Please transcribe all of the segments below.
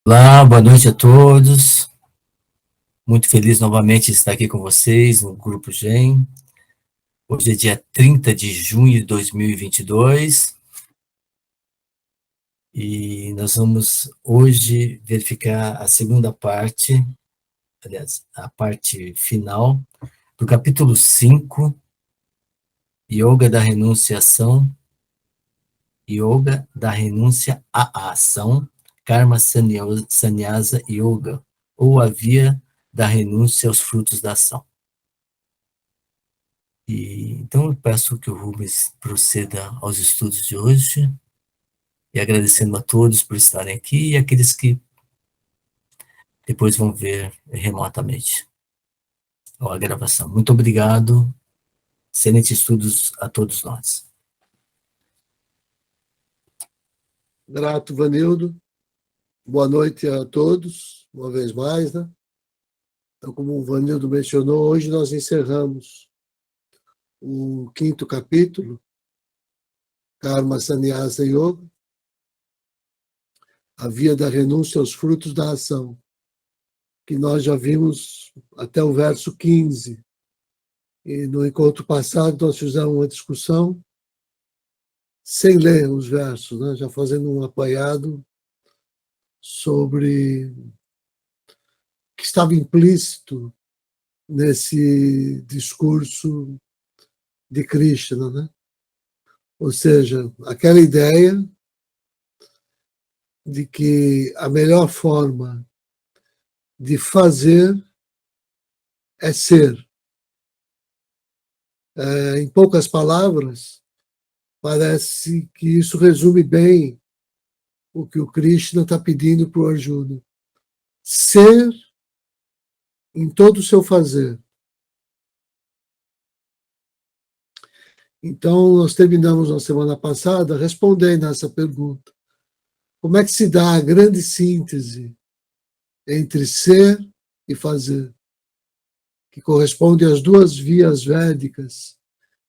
Olá, boa noite a todos. Muito feliz novamente de estar aqui com vocês no Grupo GEM. Hoje é dia 30 de junho de 2022 e nós vamos hoje verificar a segunda parte, aliás, a parte final do capítulo 5, Yoga da Renunciação, Yoga da Renúncia à Ação, Karma Sannyasa Yoga, ou a via da renúncia aos frutos da ação. Então eu peço que o Rubens proceda aos estudos de hoje, e agradecendo a todos por estarem aqui e aqueles que depois vão ver remotamente a gravação. Muito obrigado, excelentes estudos a todos nós. Grato, Vanildo. Boa noite a todos, uma vez mais, né? Então, como o Vanildo mencionou, hoje nós encerramos o 5º capítulo, Karma Sannyasa Yoga, a via da renúncia aos frutos da ação, que nós já vimos até o verso 15. E no encontro passado nós fizemos uma discussão sem ler os versos, né? Já fazendo um apanhado sobre o que estava implícito nesse discurso de Krishna, né? Ou seja, aquela ideia de que a melhor forma de fazer é ser. Em poucas palavras, parece que isso resume bem o que o Krishna está pedindo para o Arjuna. Ser em todo o seu fazer. Então, nós terminamos na semana passada respondendo essa pergunta. Como é que se dá a grande síntese entre ser e fazer, que corresponde às duas vias védicas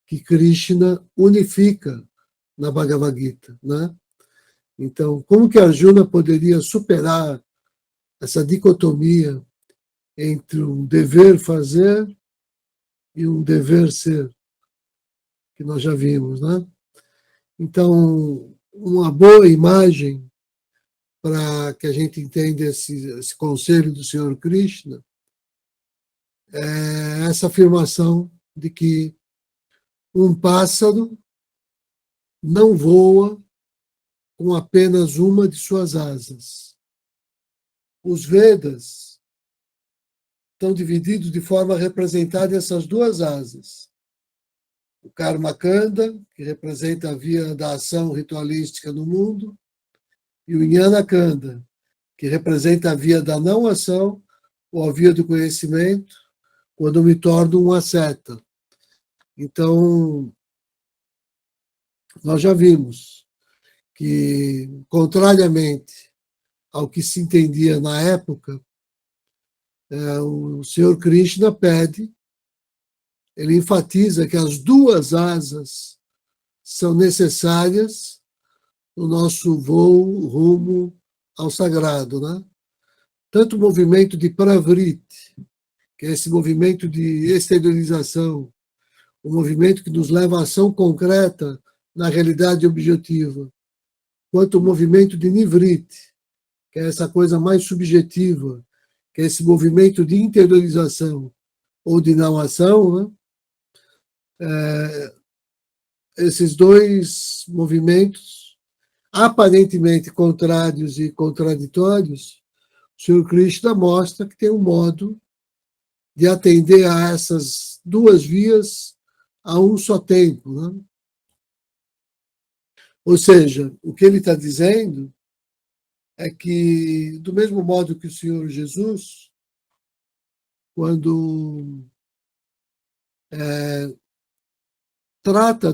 que Krishna unifica na Bhagavad Gita, né? Então, como que Arjuna poderia superar essa dicotomia entre um dever fazer e um dever ser, que nós já vimos, né? Então, uma boa imagem para que a gente entenda esse conselho do Senhor Krishna é essa afirmação de que um pássaro não voa com apenas uma de suas asas. Os Vedas estão divididos de forma a representar essas duas asas. O Karma Kanda, que representa a via da ação ritualística no mundo, e o Jnana Kanda, que representa a via da não ação ou a via do conhecimento, quando eu me torno um asceta. Então, nós já vimos que, contrariamente ao que se entendia na época, o Senhor Krishna pede, ele enfatiza que as duas asas são necessárias no nosso voo rumo ao sagrado, né? Tanto o movimento de pravriti, que é esse movimento de exteriorização, o movimento que nos leva à ação concreta na realidade objetiva, quanto o movimento de nivriti, que é essa coisa mais subjetiva, que é esse movimento de interiorização ou de não ação, né? Esses dois movimentos, aparentemente contrários e contraditórios, o Sr. Krishna mostra que tem um modo de atender a essas duas vias a um só tempo, né? Ou seja, o que ele está dizendo é que, do mesmo modo que o Senhor Jesus, quando trata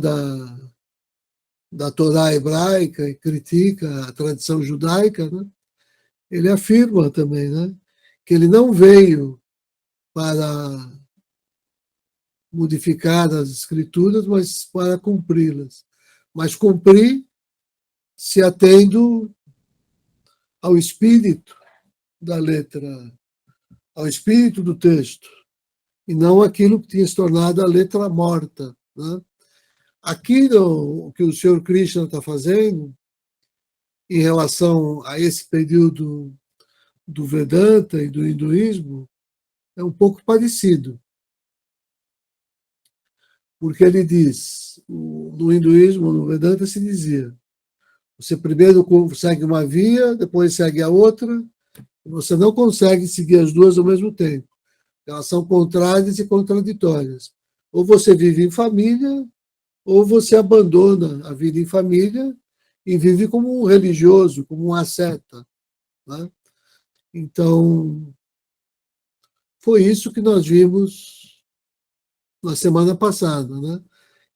da Torá hebraica e critica a tradição judaica, né? Ele afirma também, né, que ele não veio para modificar as escrituras, mas para cumpri-las. Mas cumprir se atendo ao espírito da letra, ao espírito do texto, e não aquilo que tinha se tornado a letra morta, né? Aqui, o que o Senhor Krishna está fazendo, em relação a esse período do Vedanta e do hinduísmo, é um pouco parecido. Porque ele diz, no hinduísmo, no Vedanta, se dizia, você primeiro segue uma via, depois segue a outra, e você não consegue seguir as duas ao mesmo tempo. Elas são contrárias e contraditórias. Ou você vive em família, ou você abandona a vida em família e vive como um religioso, como um asceta, né? Então, foi isso que nós vimos na semana passada, né?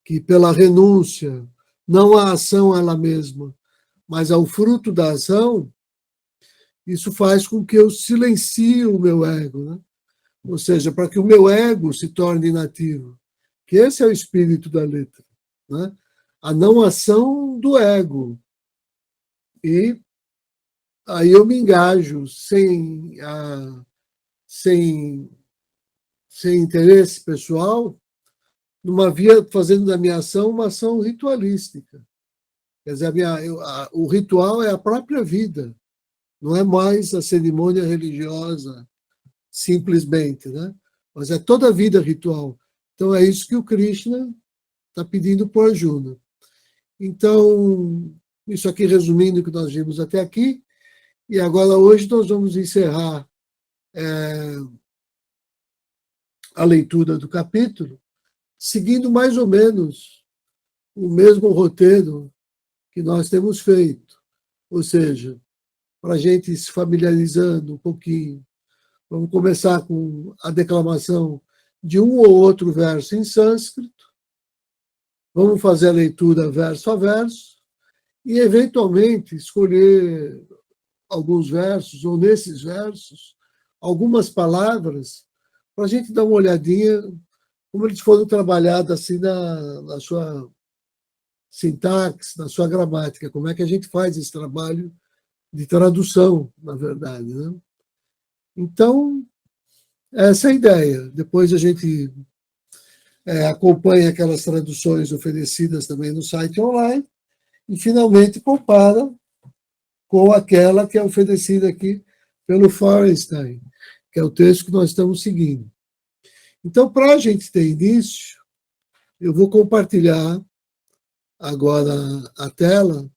Que pela renúncia, não à ação ela mesma, mas ao fruto da ação, isso faz com que eu silencie o meu ego, né? Ou seja, para que o meu ego se torne inativo, que esse é o espírito da letra, né? A não ação do ego. E aí eu me engajo sem interesse pessoal, numa via, fazendo da minha ação uma ação ritualística. Quer dizer, o ritual é a própria vida, não é mais a cerimônia religiosa, simplesmente, né? Mas é toda a vida ritual. Então é isso que o Krishna está pedindo para o Arjuna. Então, isso aqui resumindo o que nós vimos até aqui, e agora hoje nós vamos encerrar a leitura do capítulo, seguindo mais ou menos o mesmo roteiro que nós temos feito. Ou seja, para a gente se familiarizando um pouquinho, vamos começar com a declamação de um ou outro verso em sânscrito, vamos fazer a leitura verso a verso, e, eventualmente, escolher alguns versos, ou nesses versos, algumas palavras, para a gente dar uma olhadinha como eles foram trabalhados assim na sua sintaxe, na sua gramática, como é que a gente faz esse trabalho de tradução, na verdade, né? Então, essa é a ideia. Depois a gente acompanha aquelas traduções oferecidas também no site online e, finalmente, compara com aquela que é oferecida aqui pelo Feuerstein, que é o texto que nós estamos seguindo. Então, para a gente ter início, eu vou compartilhar agora a tela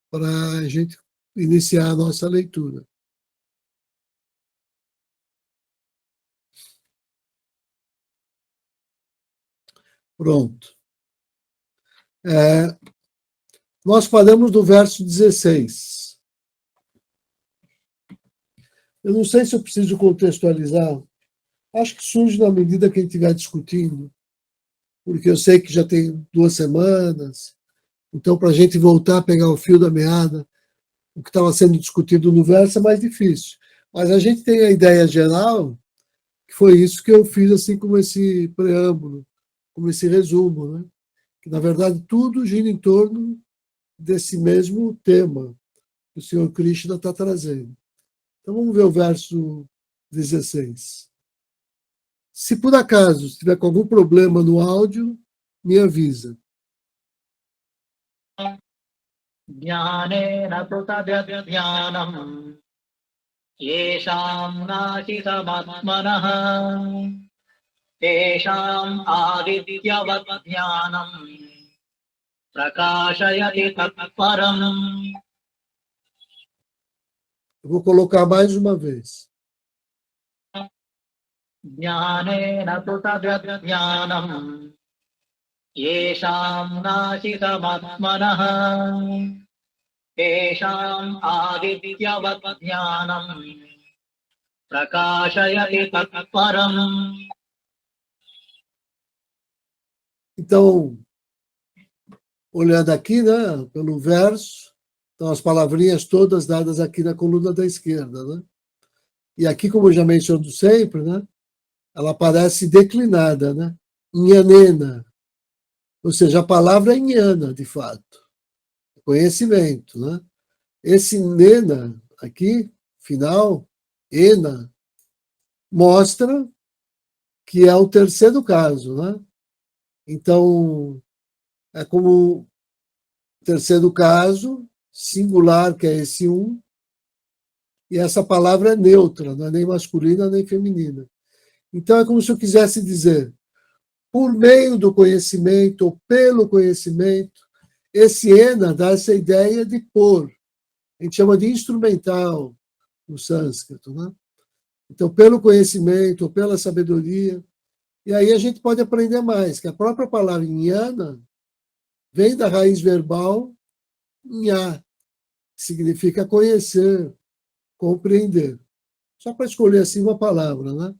para a gente iniciar a nossa leitura. Pronto. Nós paramos no verso 16. Eu não sei se eu preciso contextualizar. Acho que surge na medida que a gente estiver discutindo, porque eu sei que já tem 2 semanas, então para a gente voltar a pegar o fio da meada, o que estava sendo discutido no verso é mais difícil. Mas a gente tem a ideia geral, que foi isso que eu fiz assim como esse preâmbulo, como esse resumo, né? Que na verdade tudo gira em torno desse mesmo tema que o Senhor Krishna está trazendo. Então vamos ver o verso 16. Se por acaso estiver com algum problema no áudio, me avisa. Jnanena prutavyadhyanam yesham nashitamatmanah tesham adityavadhyanam prakashayati tatparam. Eu vou colocar mais uma vez. Jnanena prutavyadhyanam yesham nashitamatmanah tesham adityavadhyanam prakashayati tatparam. Então, olhando aqui, né, pelo verso, então as palavrinhas todas dadas aqui na coluna da esquerda, né? E aqui, como eu já menciono sempre, né, ela aparece declinada, né? Nhanena. Ou seja, a palavra é nhana, de fato. Conhecimento, né? Esse nena aqui, final, ena, mostra que é o terceiro caso, né? Então, é como o terceiro caso, singular, que é esse um, e essa palavra é neutra, não é nem masculina nem feminina. Então, é como se eu quisesse dizer, por meio do conhecimento, ou pelo conhecimento, esse ena dá essa ideia de pôr. A gente chama de instrumental no sânscrito, né? Então, pelo conhecimento, ou pela sabedoria, e aí a gente pode aprender mais, que a própria palavra jnana vem da raiz verbal nha, que significa conhecer, compreender. Só para escolher assim uma palavra, né?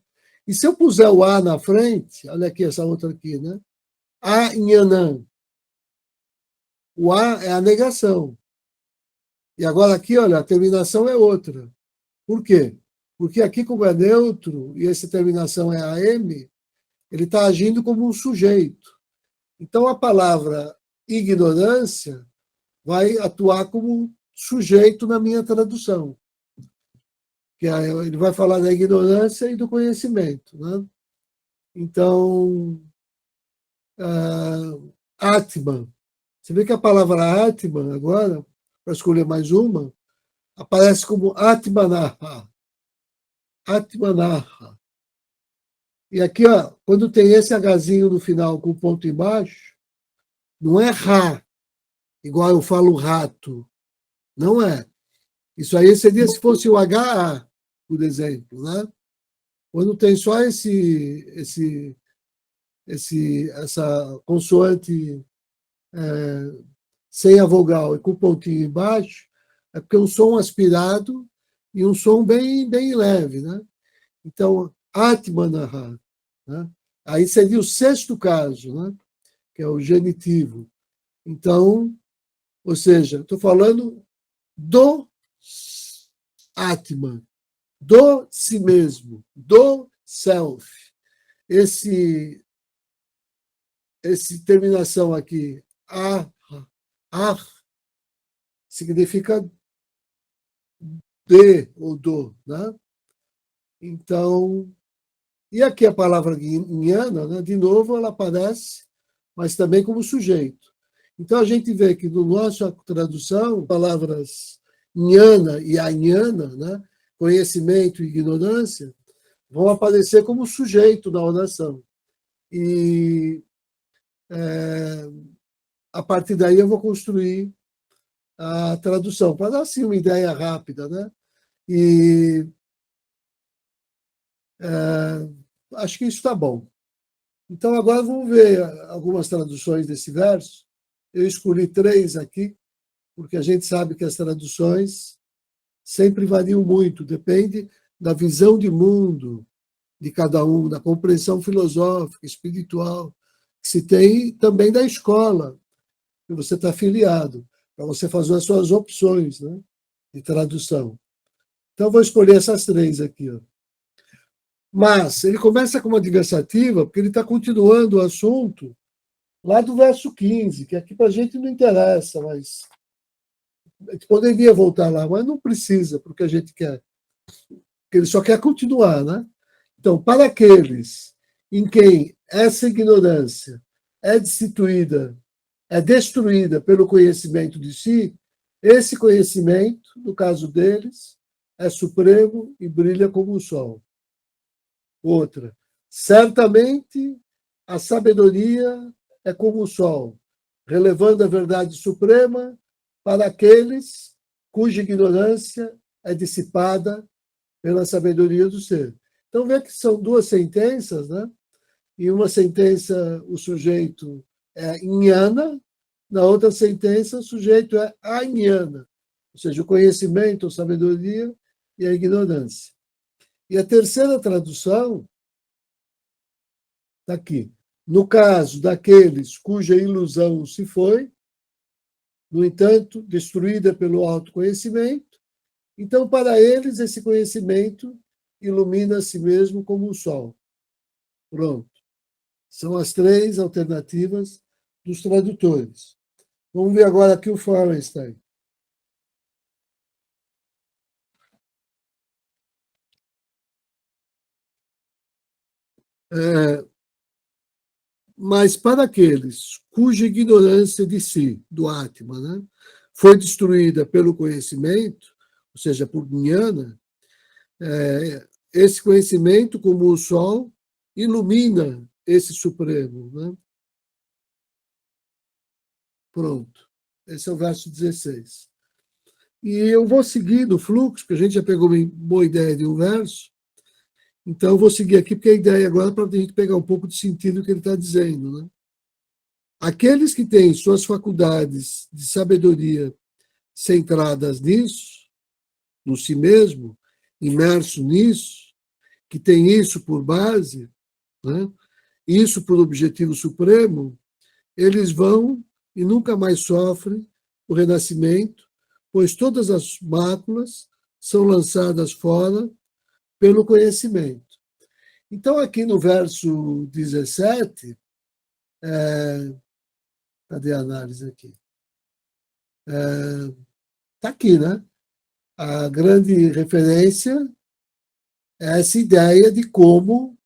E se eu puser o A na frente, olha aqui essa outra aqui, né? A nhanã. O A é a negação. E agora aqui, olha, a terminação é outra. Por quê? Porque aqui, como é neutro, e essa terminação é AM, ele está agindo como um sujeito. Então, a palavra ignorância vai atuar como sujeito na minha tradução. Que ele vai falar da ignorância e do conhecimento, né? Então, Atman. Você vê que a palavra Atman, agora, para escolher mais uma, aparece como Atmanaha. Atmanaha. E aqui, ó, quando tem esse Hzinho no final com o ponto embaixo, não é Ra, igual eu falo rato. Não é. Isso aí seria se fosse o HA, por exemplo, né? Quando tem só essa consoante sem a vogal e com o pontinho embaixo, é porque é um som aspirado e um som bem, bem leve, né? Então, Atmanaha, né? Aí seria o sexto caso, né? Que é o genitivo. Então, ou seja, estou falando do Atman, do si mesmo, do self. Esse terminação aqui, a significa de ou do, né? Então, e aqui a palavra guiana, né? De novo, ela aparece, mas também como sujeito. Então, a gente vê que no nossa tradução, palavras nhana e anhana, né? Conhecimento e ignorância, vão aparecer como sujeito na oração. E a partir daí eu vou construir a tradução, para dar assim uma ideia rápida, né? E acho que isso está bom. Então, agora vamos ver algumas traduções desse verso. Eu escolhi 3 aqui, porque a gente sabe que as traduções sempre variam muito, depende da visão de mundo de cada um, da compreensão filosófica, espiritual, que se tem também da escola, que você está afiliado, para você fazer as suas opções, né, de tradução. Então, vou escolher essas 3 aqui. Ó. Mas ele começa com uma adversativa, porque ele está continuando o assunto lá do verso 15, que aqui para a gente não interessa, mas a gente poderia voltar lá, mas não precisa, porque a gente quer. Porque ele só quer continuar, né? Então, para aqueles em quem essa ignorância é destituída, é destruída pelo conhecimento de si, esse conhecimento, no caso deles, é supremo e brilha como o sol. Outra, certamente a sabedoria é como o sol, relevando a verdade suprema para aqueles cuja ignorância é dissipada pela sabedoria do ser. Então, vê que são 2 sentenças, né? Em uma sentença, o sujeito é Inhana, na outra sentença, o sujeito é Anhana, ou seja, o conhecimento, a sabedoria e a ignorância. E a terceira tradução está aqui. No caso daqueles cuja ilusão se foi, no entanto, destruída pelo autoconhecimento, então, para eles, esse conhecimento ilumina a si mesmo como o sol. Pronto. São as 3 alternativas dos tradutores. Vamos ver agora aqui o Feuerstein. Mas para aqueles cuja ignorância de si, do Atma, né, foi destruída pelo conhecimento, ou seja, por Jnana, esse conhecimento, como o sol, ilumina esse Supremo. Né? Pronto. Esse é o verso 16. E eu vou seguir no fluxo, porque a gente já pegou uma boa ideia de um verso, então eu vou seguir aqui, porque a ideia agora é para a gente pegar um pouco de sentido do que ele está dizendo. Né? Aqueles que têm suas faculdades de sabedoria centradas nisso, no si mesmo, imerso nisso, que tem isso por base, né? Isso por objetivo supremo, eles vão e nunca mais sofrem o renascimento, pois todas as máculas são lançadas fora pelo conhecimento. Então, aqui no verso 17, cadê a análise aqui? Está aqui, né? A grande referência é essa ideia de como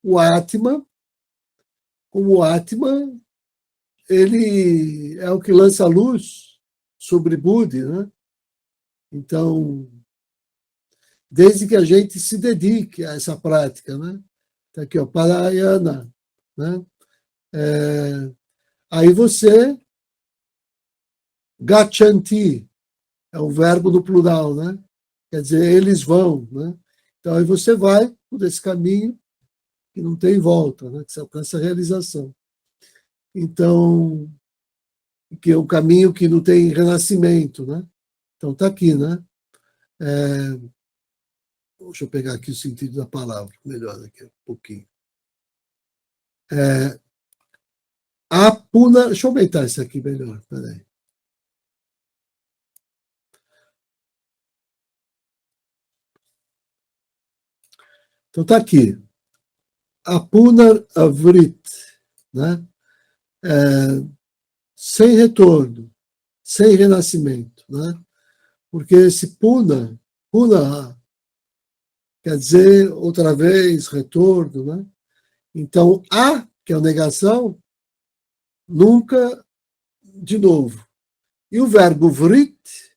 o Atma, ele é o que lança a luz sobre Buddha, né? Então, desde que a gente se dedique a essa prática, né? Tá aqui, ó, Parayana, né? Aí você, Gachanti, é um verbo no plural, né? Quer dizer, eles vão, né? Então, aí você vai por esse caminho que não tem volta, né? Que você alcança a realização. Então, que é um caminho que não tem renascimento, né? Então, está aqui, né? Deixa eu pegar aqui o sentido da palavra, melhor aqui um pouquinho. Deixa eu aumentar isso aqui melhor, peraí. Então está aqui. Apunar Avrit, né? Sem retorno, sem renascimento, né? Porque esse Puna quer dizer outra vez, retorno, né? Então, que é a negação, nunca de novo. E o verbo vrit,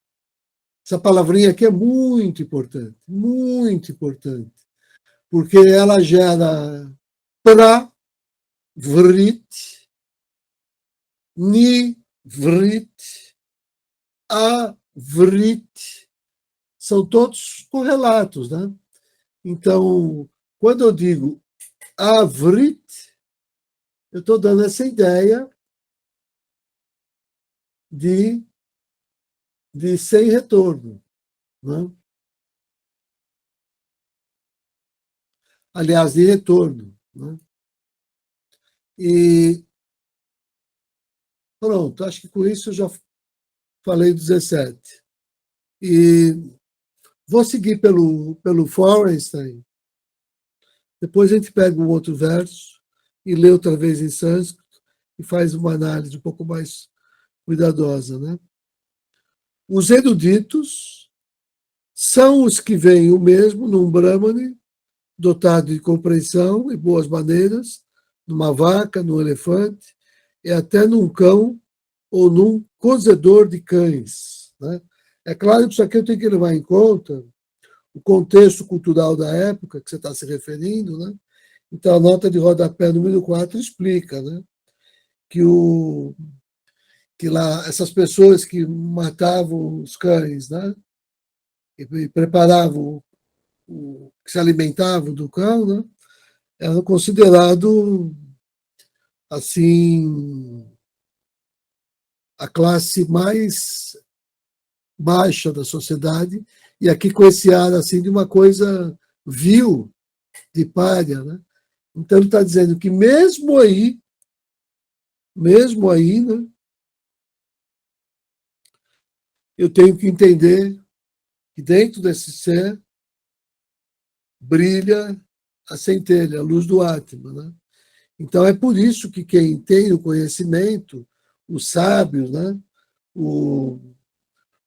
essa palavrinha aqui é muito importante, porque ela gera vrit, vrit, vrit, são todos correlatos, né? Então, quando eu digo avrit, eu estou dando essa ideia de sem retorno. Né? Aliás, de retorno. Né? E pronto, acho que com isso eu já falei 17. E vou seguir pelo Forenstein. Depois a gente pega um outro verso e lê outra vez em sânscrito e faz uma análise um pouco mais cuidadosa. Né? Os eruditos são os que veem o mesmo num Brahmane dotado de compreensão e boas maneiras, numa vaca, num elefante, e até num cão ou num cozedor de cães. Né? É claro que isso aqui eu tenho que levar em conta o contexto cultural da época que você está se referindo. Né? Então, a nota de rodapé número 4 explica, né, que lá essas pessoas que matavam os cães, né, e preparavam que se alimentavam do cão, né, eram considerados assim a classe mais baixa da sociedade, e aqui com esse ar assim de uma coisa vil, de pária, né? Então ele está dizendo que mesmo aí, né, eu tenho que entender que dentro desse ser brilha a centelha, a luz do Atma, né? Então é por isso que quem tem o conhecimento, os sábios, né, o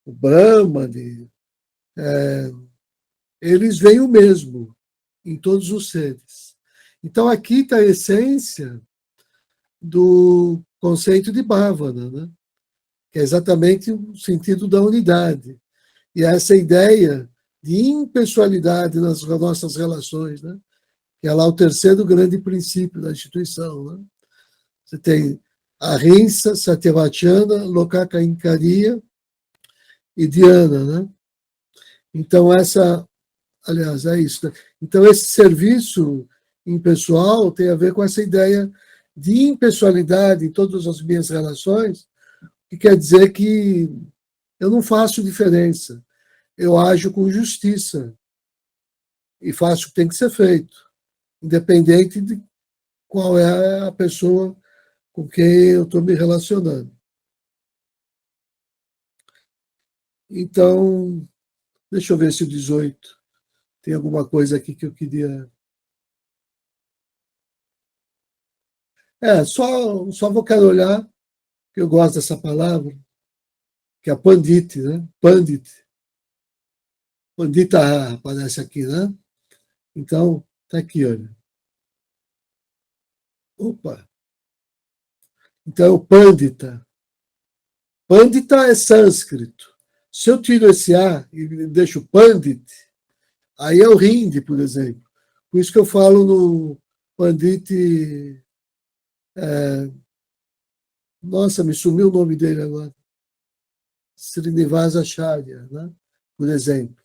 Brahmane, eles veem o mesmo em todos os seres. Então, aqui está a essência do conceito de Bhavana, né? Que é exatamente o sentido da unidade. E essa ideia de impessoalidade nas nossas relações, né? Que é lá o terceiro grande princípio da instituição. Né? Você tem Ahimsa, Satyavachana, Lokakainkaria e Dhyana. Né? Então, aliás, é isso. Né? Então, esse serviço impessoal tem a ver com essa ideia de impessoalidade em todas as minhas relações, que quer dizer que eu não faço diferença. Eu ajo com justiça e faço o que tem que ser feito, independente de qual é a pessoa com quem eu estou me relacionando. Então, deixa eu ver se o 18 tem alguma coisa aqui que eu queria. Só vou querer olhar, que eu gosto dessa palavra, que é Pandit, né? Pandit. Pandita aparece aqui, né? Então, tá aqui, olha. Opa! Então, é o Pandita. Pandita é sânscrito. Se eu tiro esse A e deixo Pandit, aí é o Hindi, por exemplo. Por isso que eu falo no Pandit. Nossa, me sumiu o nome dele agora. Srinivasa Acharya, né? Por exemplo.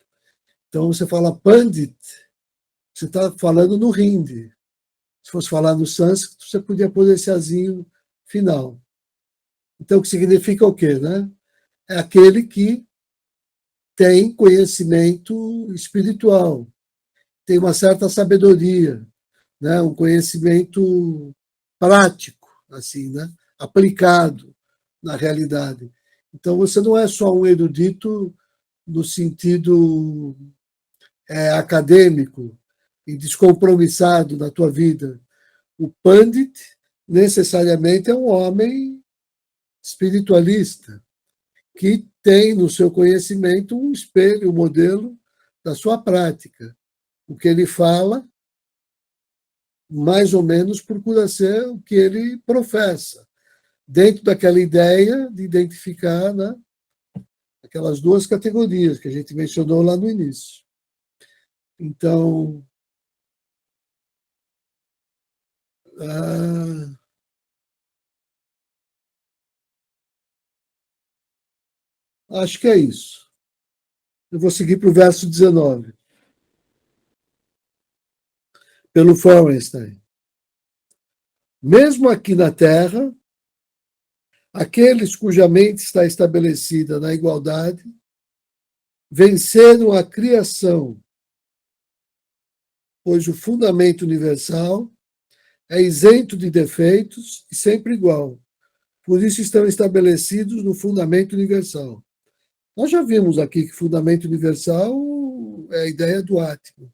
Então, você fala Pandit, você está falando no Hindi. Se fosse falar no sânscrito, você podia pôr esse azinho final. Então, o que significa o quê? Né? É aquele que tem conhecimento espiritual, tem uma certa sabedoria, né? Um conhecimento prático, assim, né? Aplicado na realidade. Então, você não é só um erudito no sentido acadêmico e descompromissado na tua vida. O Pandit necessariamente é um homem espiritualista que tem no seu conhecimento um espelho, um modelo da sua prática. O que ele fala, mais ou menos, procura ser o que ele professa, dentro daquela ideia de identificar, né, aquelas duas categorias que a gente mencionou lá no início. Então, acho que é isso. Eu vou seguir para o verso 19. Pelo Feuerstein. Mesmo aqui na Terra, aqueles cuja mente está estabelecida na igualdade venceram a criação, pois o fundamento universal é isento de defeitos e sempre igual. Por isso estão estabelecidos no fundamento universal. Nós já vimos aqui que fundamento universal é a ideia do átomo.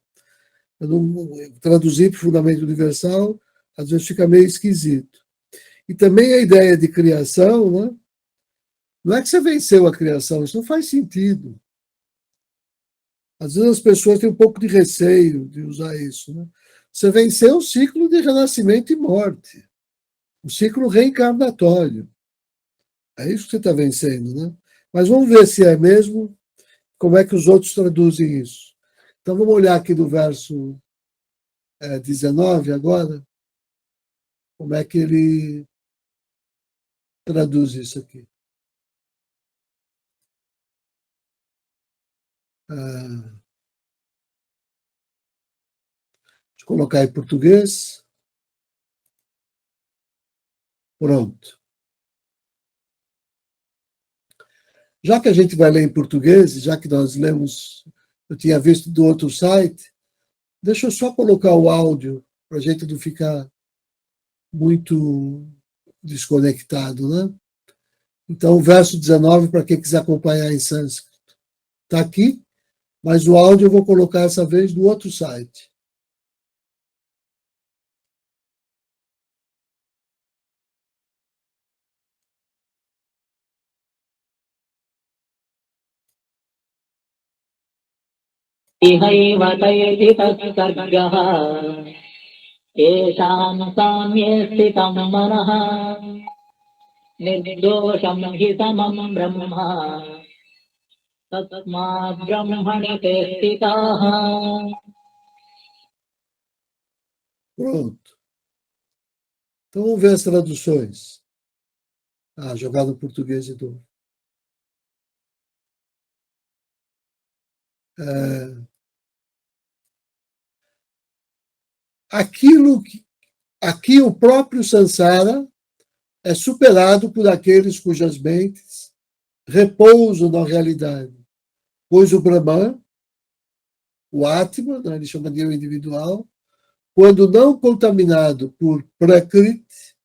Eu não traduzir para fundamento universal, às vezes fica meio esquisito. E também a ideia de criação, né? Não é que você venceu a criação, isso não faz sentido. Às vezes as pessoas têm um pouco de receio de usar isso. Né? Você venceu o ciclo de renascimento e morte, o ciclo reencarnatório. É isso que você está vencendo. Né? Mas vamos ver se é mesmo, como é que os outros traduzem isso. Então vamos olhar aqui do verso 19 agora, como é que ele traduz isso aqui. Deixa eu colocar em português. Pronto. Já que a gente vai ler em português, já que nós lemos, eu tinha visto do outro site, deixa eu só colocar o áudio para a gente não ficar muito desconectado, né? Então, o verso 19, para quem quiser acompanhar em sânscrito, está aqui, mas o áudio eu vou colocar essa vez do outro site. इहैव तैति तत्सर्गः येषां साम्ये स्थितं मनः निर्दोषं हि समं ब्रह्म तस्मात् ब्रह्मणि ते स्थिताः. Pronto. Então vamos ver as traduções. Jogado no português de novo. Aqui o próprio Sansara é superado por aqueles cujas mentes repousam na realidade, pois o Brahman, o Atma, né, ele chama de eu individual, quando não contaminado por Prakriti,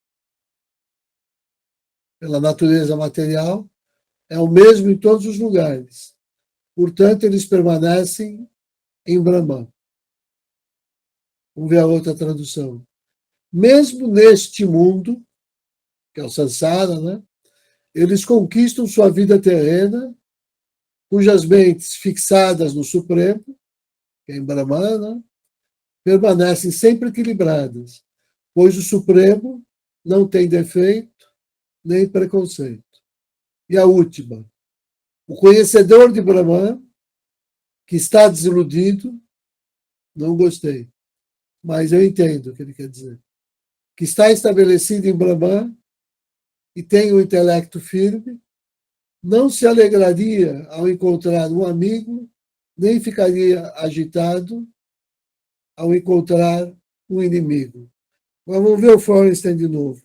pela natureza material, é o mesmo em todos os lugares. Portanto, eles permanecem em Brahman. Vamos ver a outra tradução. Mesmo neste mundo, que é o Sansara, né, eles conquistam sua vida terrena, cujas mentes fixadas no Supremo, que é em Brahmana, permanecem sempre equilibradas, pois o Supremo não tem defeito nem preconceito. E a última, o conhecedor de Brahman, que está desiludido, não gostei, mas eu entendo o que ele quer dizer, que está estabelecido em Brahman e tem um intelecto firme, não se alegraria ao encontrar um amigo, nem ficaria agitado ao encontrar um inimigo. Vamos ver o Florenstein de novo.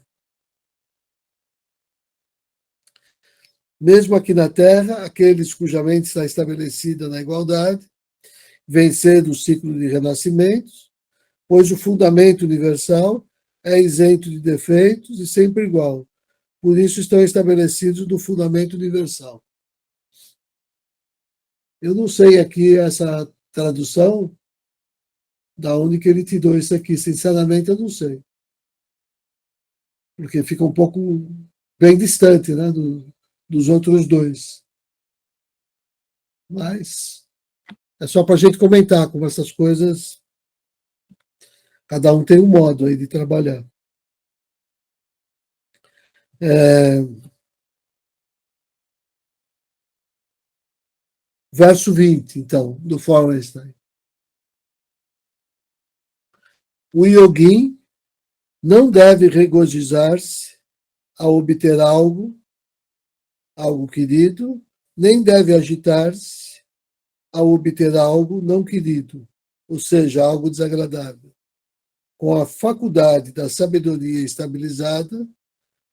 Mesmo aqui na Terra, aqueles cuja mente está estabelecida na igualdade, vencendo o ciclo de renascimentos, pois o fundamento universal é isento de defeitos e sempre igual. Por isso estão estabelecidos no fundamento universal. Eu não sei aqui essa tradução, da onde que ele tirou isso aqui. Sinceramente, eu não sei. Porque fica um pouco bem distante, né, dos outros dois. Mas é só para a gente comentar como essas coisas, cada um tem um modo aí de trabalhar. Verso 20, então, do Florenstein. O yogin não deve regozijar-se ao obter algo querido, nem deve agitar-se ao obter algo não querido, ou seja, algo desagradável. Com a faculdade da sabedoria estabilizada,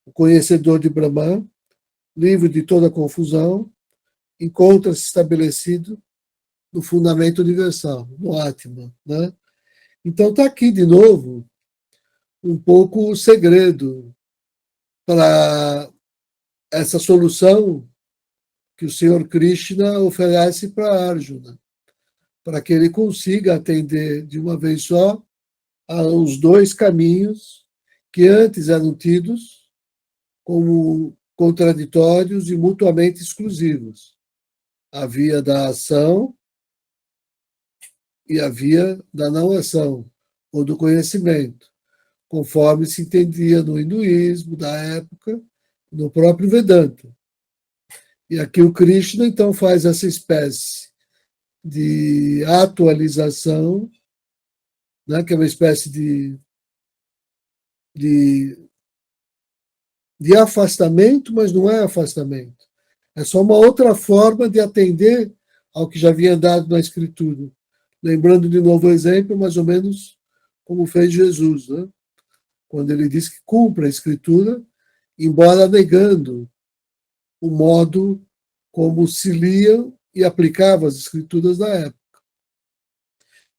o conhecedor de Brahman, livre de toda confusão, encontra-se estabelecido no fundamento universal, no Atma, né? Então está aqui de novo um pouco o segredo para essa solução que o Senhor Krishna oferece para Arjuna, para que ele consiga atender de uma vez só aos dois caminhos que antes eram tidos como contraditórios e mutuamente exclusivos. A via da ação e a via da não ação, ou do conhecimento, conforme se entendia no hinduísmo da época, no próprio Vedanta. E aqui o Krishna, então, faz essa espécie de atualização, né, que é uma espécie de afastamento, mas não é afastamento. É só uma outra forma de atender ao que já havia dado na Escritura. Lembrando de novo o exemplo, mais ou menos como fez Jesus, né? Quando ele diz que cumpre a Escritura, embora negando o modo como se liam e aplicavam as Escrituras da época.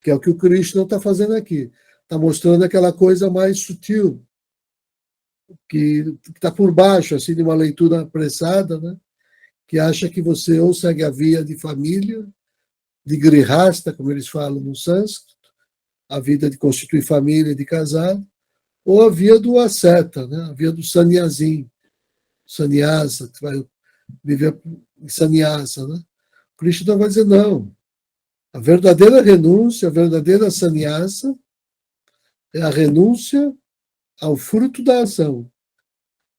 Que é o que o Krishna está fazendo aqui. Está mostrando aquela coisa mais sutil, que está por baixo, assim, de uma leitura apressada, né? Que acha que você ou segue a via de família, de grihasta, como eles falam no sânscrito, a vida de constituir família, de casar, ou a via do asceta, né? A via do sannyasi, sannyasa, que vai viver em sannyasa, né? O Krishna vai dizer, não, a verdadeira renúncia, a verdadeira sannyasa É a renúncia ao fruto da ação.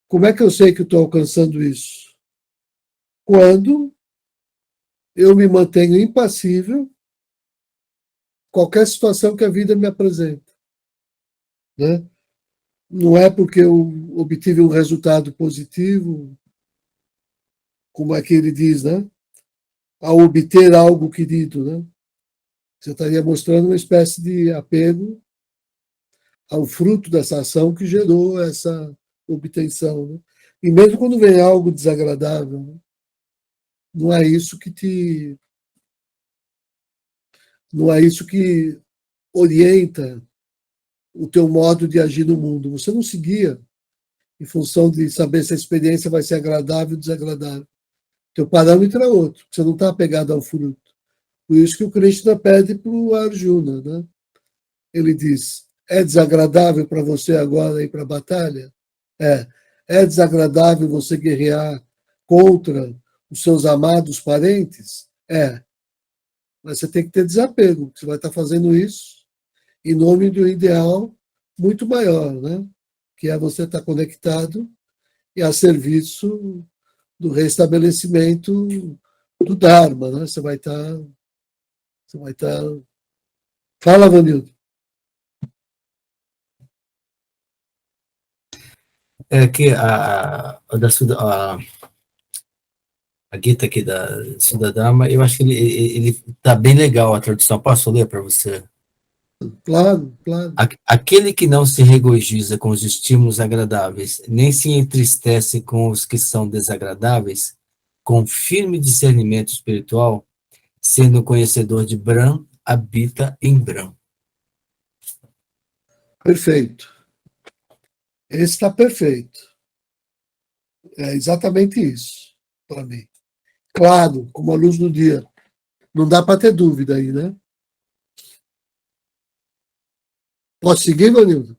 Como é que eu sei que estou alcançando isso? Quando eu me mantenho impassível qualquer situação que a vida me apresenta, né? Não é porque eu obtive um resultado positivo, como é que ele diz, né? Ao obter algo querido, né? Você estaria mostrando uma espécie de apego ao fruto dessa ação que gerou essa obtenção, né? E mesmo quando vem algo desagradável, né? Não é isso que te, não é isso que orienta o teu modo de agir no mundo. Você não se guia em função de saber se a experiência vai ser agradável ou desagradável. Teu parâmetro é outro, você não está apegado ao fruto. Por isso que o Krishna pede para o Arjuna, né? Ele diz: é desagradável para você agora ir para a batalha? É. É desagradável você guerrear contra os seus amados parentes? É. Mas você tem que ter desapego. Você vai estar fazendo isso em nome de um ideal muito maior, né? Que é você estar conectado e a serviço do restabelecimento do Dharma, né? Você vai estar. Fala, Vanildo. É que a Gita aqui da Sudadharma, eu acho que ele tá bem legal a tradução. Posso ler para você? Claro, claro. Aquele que não se regozija com os estímulos agradáveis, nem se entristece com os que são desagradáveis, com firme discernimento espiritual, sendo conhecedor de Brahm, habita em Brahm. Perfeito. Esse está perfeito. É exatamente isso, para mim. Claro, como a luz do dia. Não dá para ter dúvida aí, né? Posso seguir, Vanildo?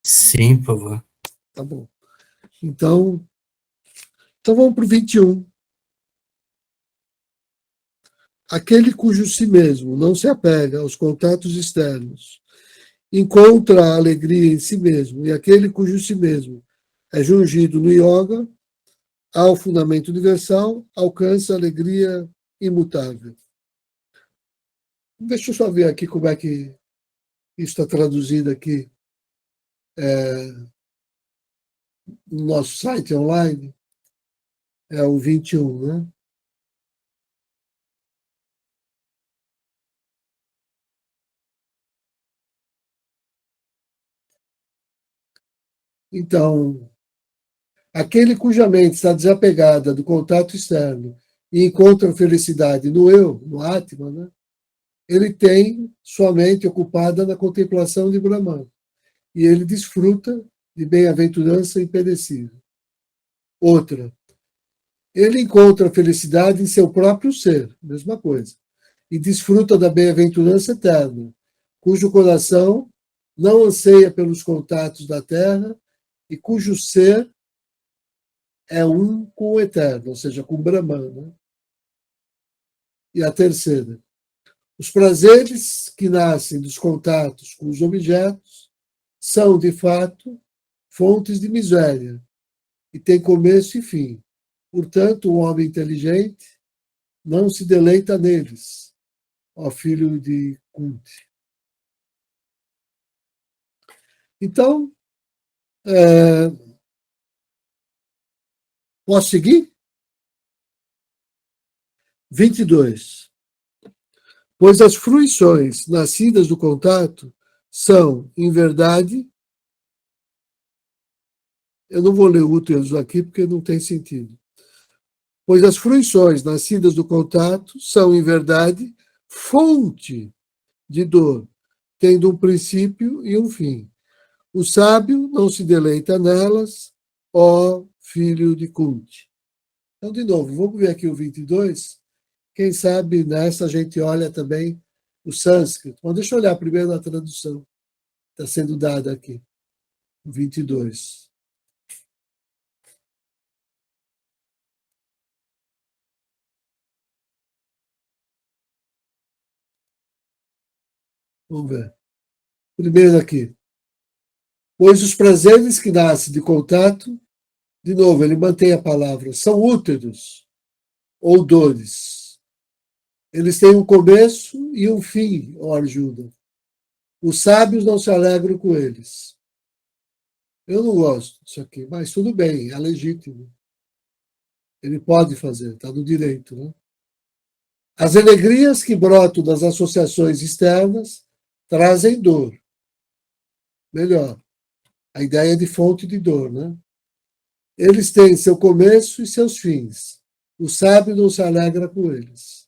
Sim, por favor. Tá bom. Então vamos para o 21. Aquele cujo si mesmo não se apega aos contatos externos, encontra a alegria em si mesmo, e aquele cujo si mesmo é jungido no yoga, ao fundamento universal, alcança a alegria imutável. Deixa eu só ver aqui como é que isso está traduzido aqui no nosso site online. É o 21, né? Então, aquele cuja mente está desapegada do contato externo e encontra felicidade no eu, no Atma, né? Ele tem sua mente ocupada na contemplação de Brahman. E ele desfruta de bem-aventurança imperecível. Outra, ele encontra felicidade em seu próprio ser, mesma coisa. E desfruta da bem-aventurança eterna, cujo coração não anseia pelos contatos da terra e cujo ser é um com o eterno, ou seja, com Brahman. Né? E a terceira, os prazeres que nascem dos contatos com os objetos são, de fato, fontes de miséria e têm começo e fim. Portanto, o homem inteligente não se deleita neles, ó filho de Kunti. Então, posso seguir? 22. Pois as fruições nascidas do contato são, em verdade, eu não vou ler úteis aqui porque não tem sentido. Pois as fruições nascidas do contato são, em verdade, fonte de dor, tendo um princípio e um fim. O sábio não se deleita nelas, ó filho de Kunti. Então, de novo, vamos ver aqui o 22. Quem sabe nessa a gente olha também o sânscrito. Mas deixa eu olhar primeiro na tradução que está sendo dada aqui, o 22. Vamos ver. Primeiro aqui. Pois os prazeres que nascem de contato, de novo, ele mantém a palavra, são úteros ou dores. Eles têm um começo e um fim, ó Arjuna. Os sábios não se alegram com eles. Eu não gosto disso aqui, mas tudo bem, é legítimo. Ele pode fazer, está no direito, né? As alegrias que brotam das associações externas trazem dor. Melhor, a ideia de fonte de dor, né? Eles têm seu começo e seus fins. O sábio não se alegra com eles.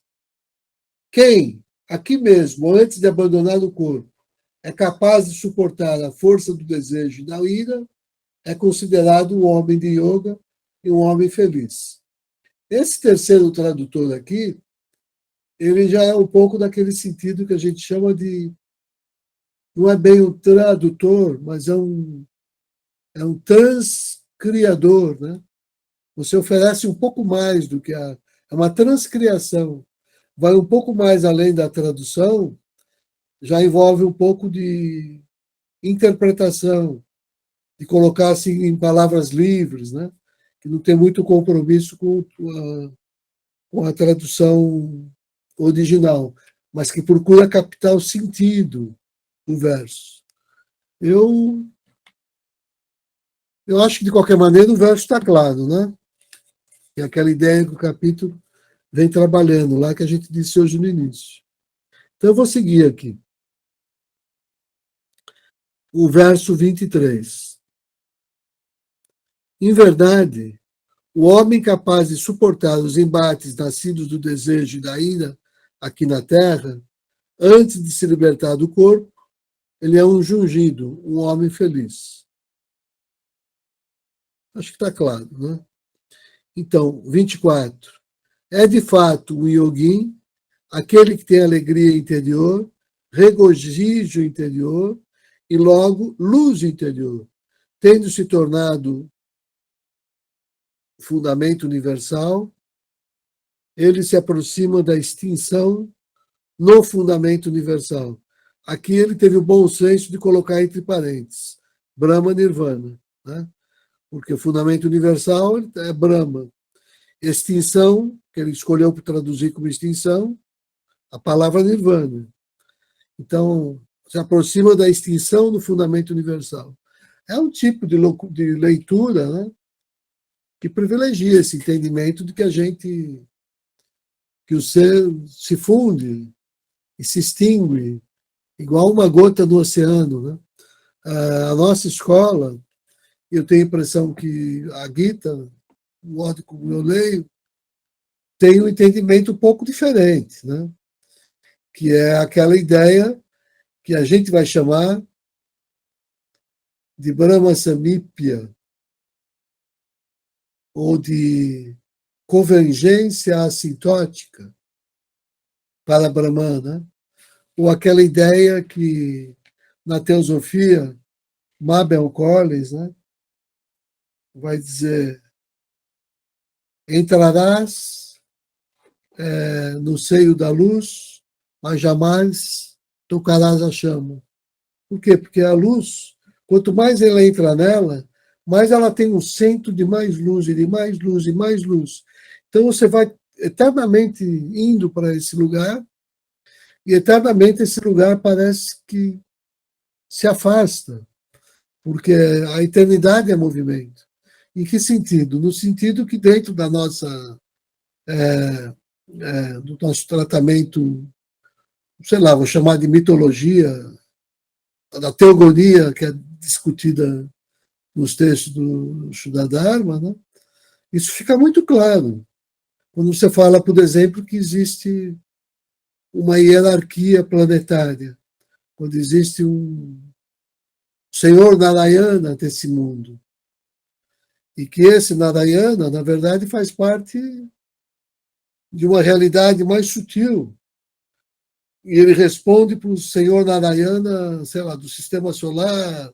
Quem, aqui mesmo, antes de abandonar o corpo, é capaz de suportar a força do desejo e da ira, é considerado um homem de yoga e um homem feliz. Esse terceiro tradutor aqui, ele já é um pouco daquele sentido que a gente chama de, não é bem um tradutor, mas é um transcriador, né? Você oferece um pouco mais do que é uma transcriação, vai um pouco mais além da tradução, já envolve um pouco de interpretação, de colocar assim em palavras livres, né? Que não tem muito compromisso com a tradução original, mas que procura captar o sentido do verso. Eu acho que, de qualquer maneira, o verso está claro, né? É aquela ideia que o capítulo vem trabalhando lá, que a gente disse hoje no início. Então, eu vou seguir aqui. O verso 23. Em verdade, o homem capaz de suportar os embates nascidos do desejo e da ira aqui na terra, antes de se libertar do corpo, ele é um jungido, um homem feliz. Acho que está claro, né? Então, 24. É de fato um yogin, aquele que tem alegria interior, regozijo interior e logo luz interior, tendo se tornado fundamento universal, ele se aproxima da extinção no fundamento universal. Aqui ele teve o bom senso de colocar entre parênteses, Brahma Nirvana, né? Porque o fundamento universal é Brahma. Extinção, que ele escolheu para traduzir como extinção, a palavra Nirvana. Então, se aproxima da extinção do fundamento universal. É um tipo de leitura, né, que privilegia esse entendimento de que que o ser se funde e se extingue, igual uma gota no oceano, né? A nossa escola, eu tenho a impressão que a Gita, o modo como eu leio, tem um entendimento um pouco diferente, né? Que é aquela ideia que a gente vai chamar de Brahma Samípia, ou de convergência assintótica para Brahman, né? Ou aquela ideia que, na teosofia, Mabel Collins, né, vai dizer: entrarás no seio da luz, mas jamais tocarás a chama. Por quê? Porque a luz, quanto mais ela entra nela, mais ela tem um centro de mais luz, e de mais luz, e mais luz. Então você vai eternamente indo para esse lugar, e eternamente esse lugar parece que se afasta, porque a eternidade é movimento. Em que sentido? No sentido que dentro da nossa do nosso tratamento, sei lá, vou chamar de mitologia, da teogonia que é discutida nos textos do Shuddha-dharma, né? Isso fica muito claro quando você fala, por exemplo, que existe uma hierarquia planetária, quando existe um Senhor Narayana desse mundo, e que esse Narayana, na verdade, faz parte de uma realidade mais sutil. E ele responde para o Senhor Narayana, sei lá, do sistema solar,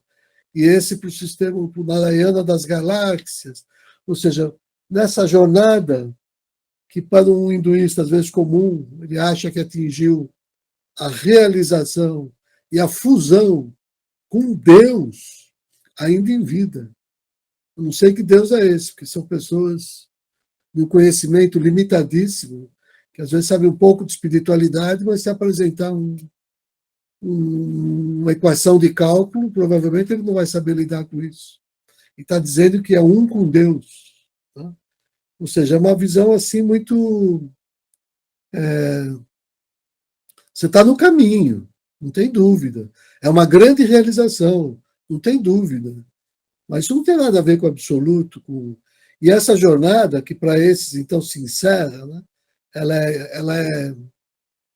e esse para o Narayana das galáxias. Ou seja, nessa jornada, que para um hinduísta, às vezes comum, ele acha que atingiu a realização e a fusão com Deus, ainda em vida. Eu não sei que Deus é esse, porque são pessoas de um conhecimento limitadíssimo, que às vezes sabem um pouco de espiritualidade, mas se apresentar uma equação de cálculo, provavelmente ele não vai saber lidar com isso. E está dizendo que é um com Deus. Tá? Ou seja, é uma visão assim muito... você está no caminho, não tem dúvida. É uma grande realização, não tem dúvida. Mas isso não tem nada a ver com o absoluto. E essa jornada, que para esses então se encerra, né? Ela é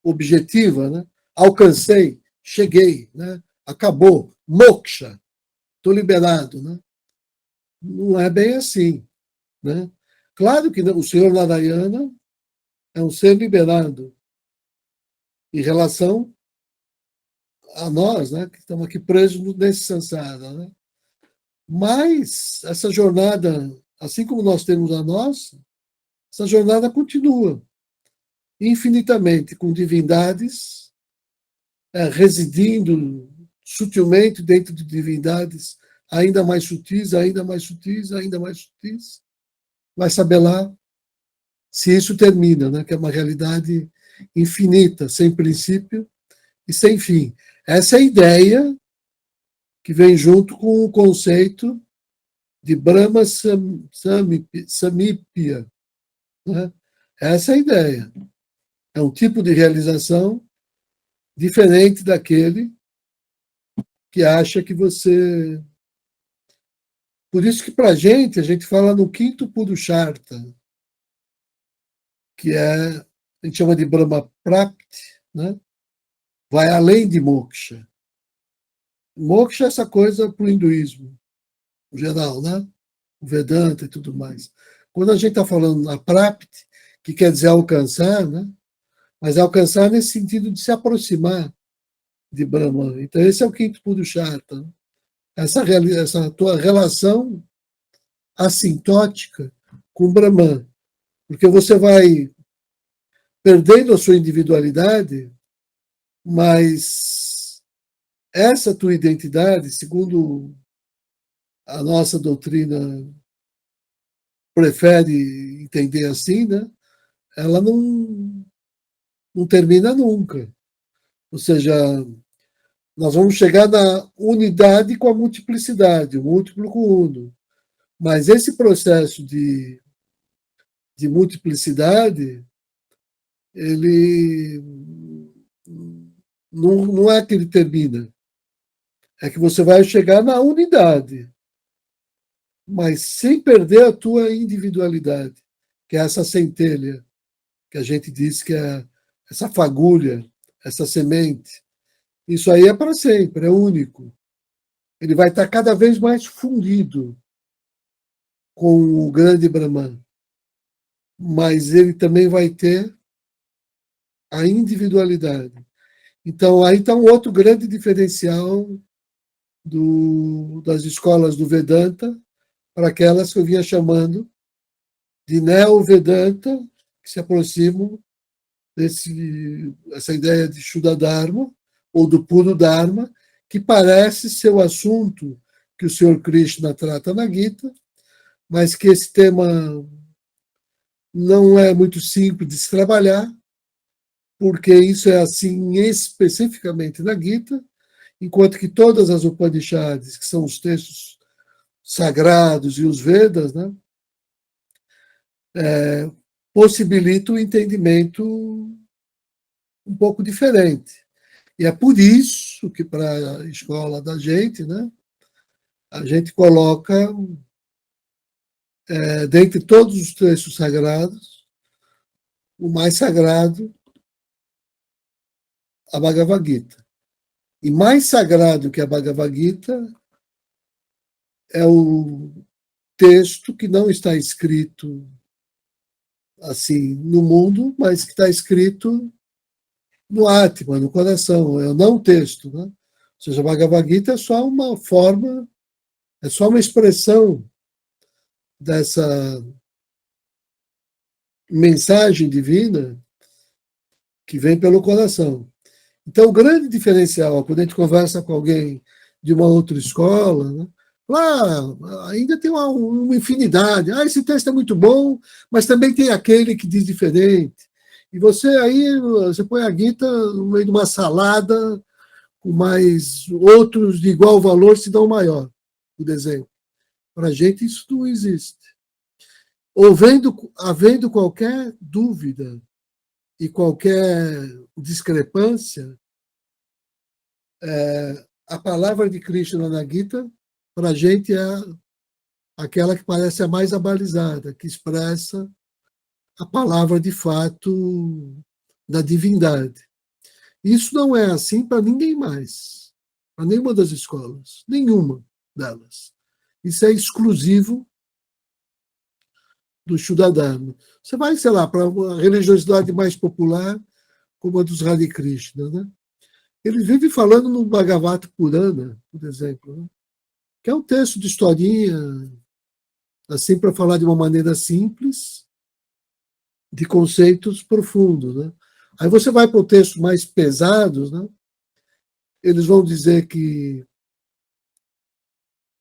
objetiva, né? Alcancei, cheguei, né? Acabou, moksha, estou liberado. Né? Não é bem assim. Né? Claro que o Senhor Narayana é um ser liberado em relação a nós, né? Que estamos aqui presos nesse samsara. Né? Mas essa jornada, assim como nós temos a nossa, essa jornada continua infinitamente com divindades, residindo sutilmente dentro de divindades ainda mais sutis, ainda mais sutis, ainda mais sutis. Vai saber lá se isso termina, né? Que é uma realidade infinita, sem princípio e sem fim. Essa é a ideia que vem junto com o conceito de Brahma Samipya. Né? Essa é a ideia. É um tipo de realização diferente daquele que acha que você... Por isso que para a gente fala no quinto Purushartha, que a gente chama de Brahma Prapti, né? Vai além de moksha. Moksha é essa coisa para o hinduísmo, em geral, né? O Vedanta e tudo mais. Quando a gente está falando na Prapti, que quer dizer alcançar, né? Mas alcançar nesse sentido de se aproximar de Brahman. Então, esse é o quinto Purushartha. Né? Essa tua relação assintótica com Brahman. Porque você vai perdendo a sua individualidade, mas essa tua identidade, segundo a nossa doutrina prefere entender assim, né? Ela não termina nunca. Ou seja, nós vamos chegar na unidade com a multiplicidade, o múltiplo com o uno. Mas esse processo de multiplicidade, ele não é que ele termina. É que você vai chegar na unidade, mas sem perder a tua individualidade, que é essa centelha, que a gente diz que é essa fagulha, essa semente. Isso aí é para sempre, é único. Ele vai estar cada vez mais fundido com o grande Brahman. Mas ele também vai ter a individualidade. Então, aí está um outro grande diferencial das escolas do Vedanta para aquelas que eu vinha chamando de Neo-Vedanta, que se aproximam essa ideia de Shuddha Dharma, ou do puro Dharma, que parece ser o assunto que o Senhor Krishna trata na Gita, mas que esse tema não é muito simples de se trabalhar, porque isso é assim especificamente na Gita, enquanto que todas as Upanishads, que são os textos sagrados e os Vedas, né, possibilitam um entendimento um pouco diferente. E é por isso que, para a escola da gente, né, a gente coloca, dentre todos os textos sagrados, o mais sagrado, a Bhagavad Gita. E mais sagrado que a Bhagavad Gita é o texto que não está escrito assim no mundo, mas que está escrito no Atma, no coração, é o não texto. Né? Ou seja, a Bhagavad Gita é só uma forma, é só uma expressão dessa mensagem divina que vem pelo coração. Então, o grande diferencial, quando a gente conversa com alguém de uma outra escola, né, Lá ainda tem uma infinidade. Esse texto é muito bom, mas também tem aquele que diz diferente. E você põe a Gita no meio de uma salada, com mais outros de igual valor, se não maior, o desenho. Para a gente isso não existe. Havendo qualquer dúvida e qualquer discrepância, a palavra de Krishna na Gita, para a gente, é aquela que parece a mais abalizada, que expressa a palavra de fato da divindade. Isso não é assim para ninguém mais, para nenhuma das escolas, nenhuma delas. Isso é exclusivo do Shuddha-dharma. Você vai, sei lá, para uma religiosidade mais popular, como a dos Hare Krishna, né? Ele vive falando no Bhagavata Purana, por exemplo, né? Que é um texto de historinha, assim, para falar de uma maneira simples, de conceitos profundos, né? Aí você vai para o texto mais pesados, né? Eles vão dizer que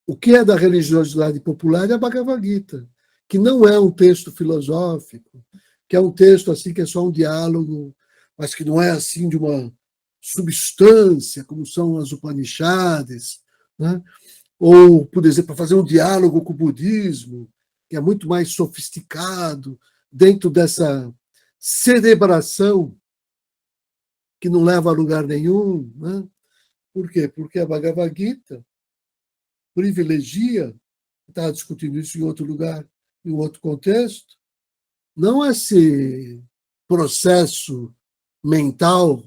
o que é da religiosidade popular é a Bhagavad Gita, que não é um texto filosófico, que é um texto assim que é só um diálogo, mas que não é assim de uma substância, como são as Upanishads, né? Ou, por exemplo, para fazer um diálogo com o budismo, que é muito mais sofisticado, dentro dessa cerebração que não leva a lugar nenhum, né? Por quê? Porque a Bhagavad Gita privilegia, estava discutindo isso em outro lugar, em outro contexto, não esse processo mental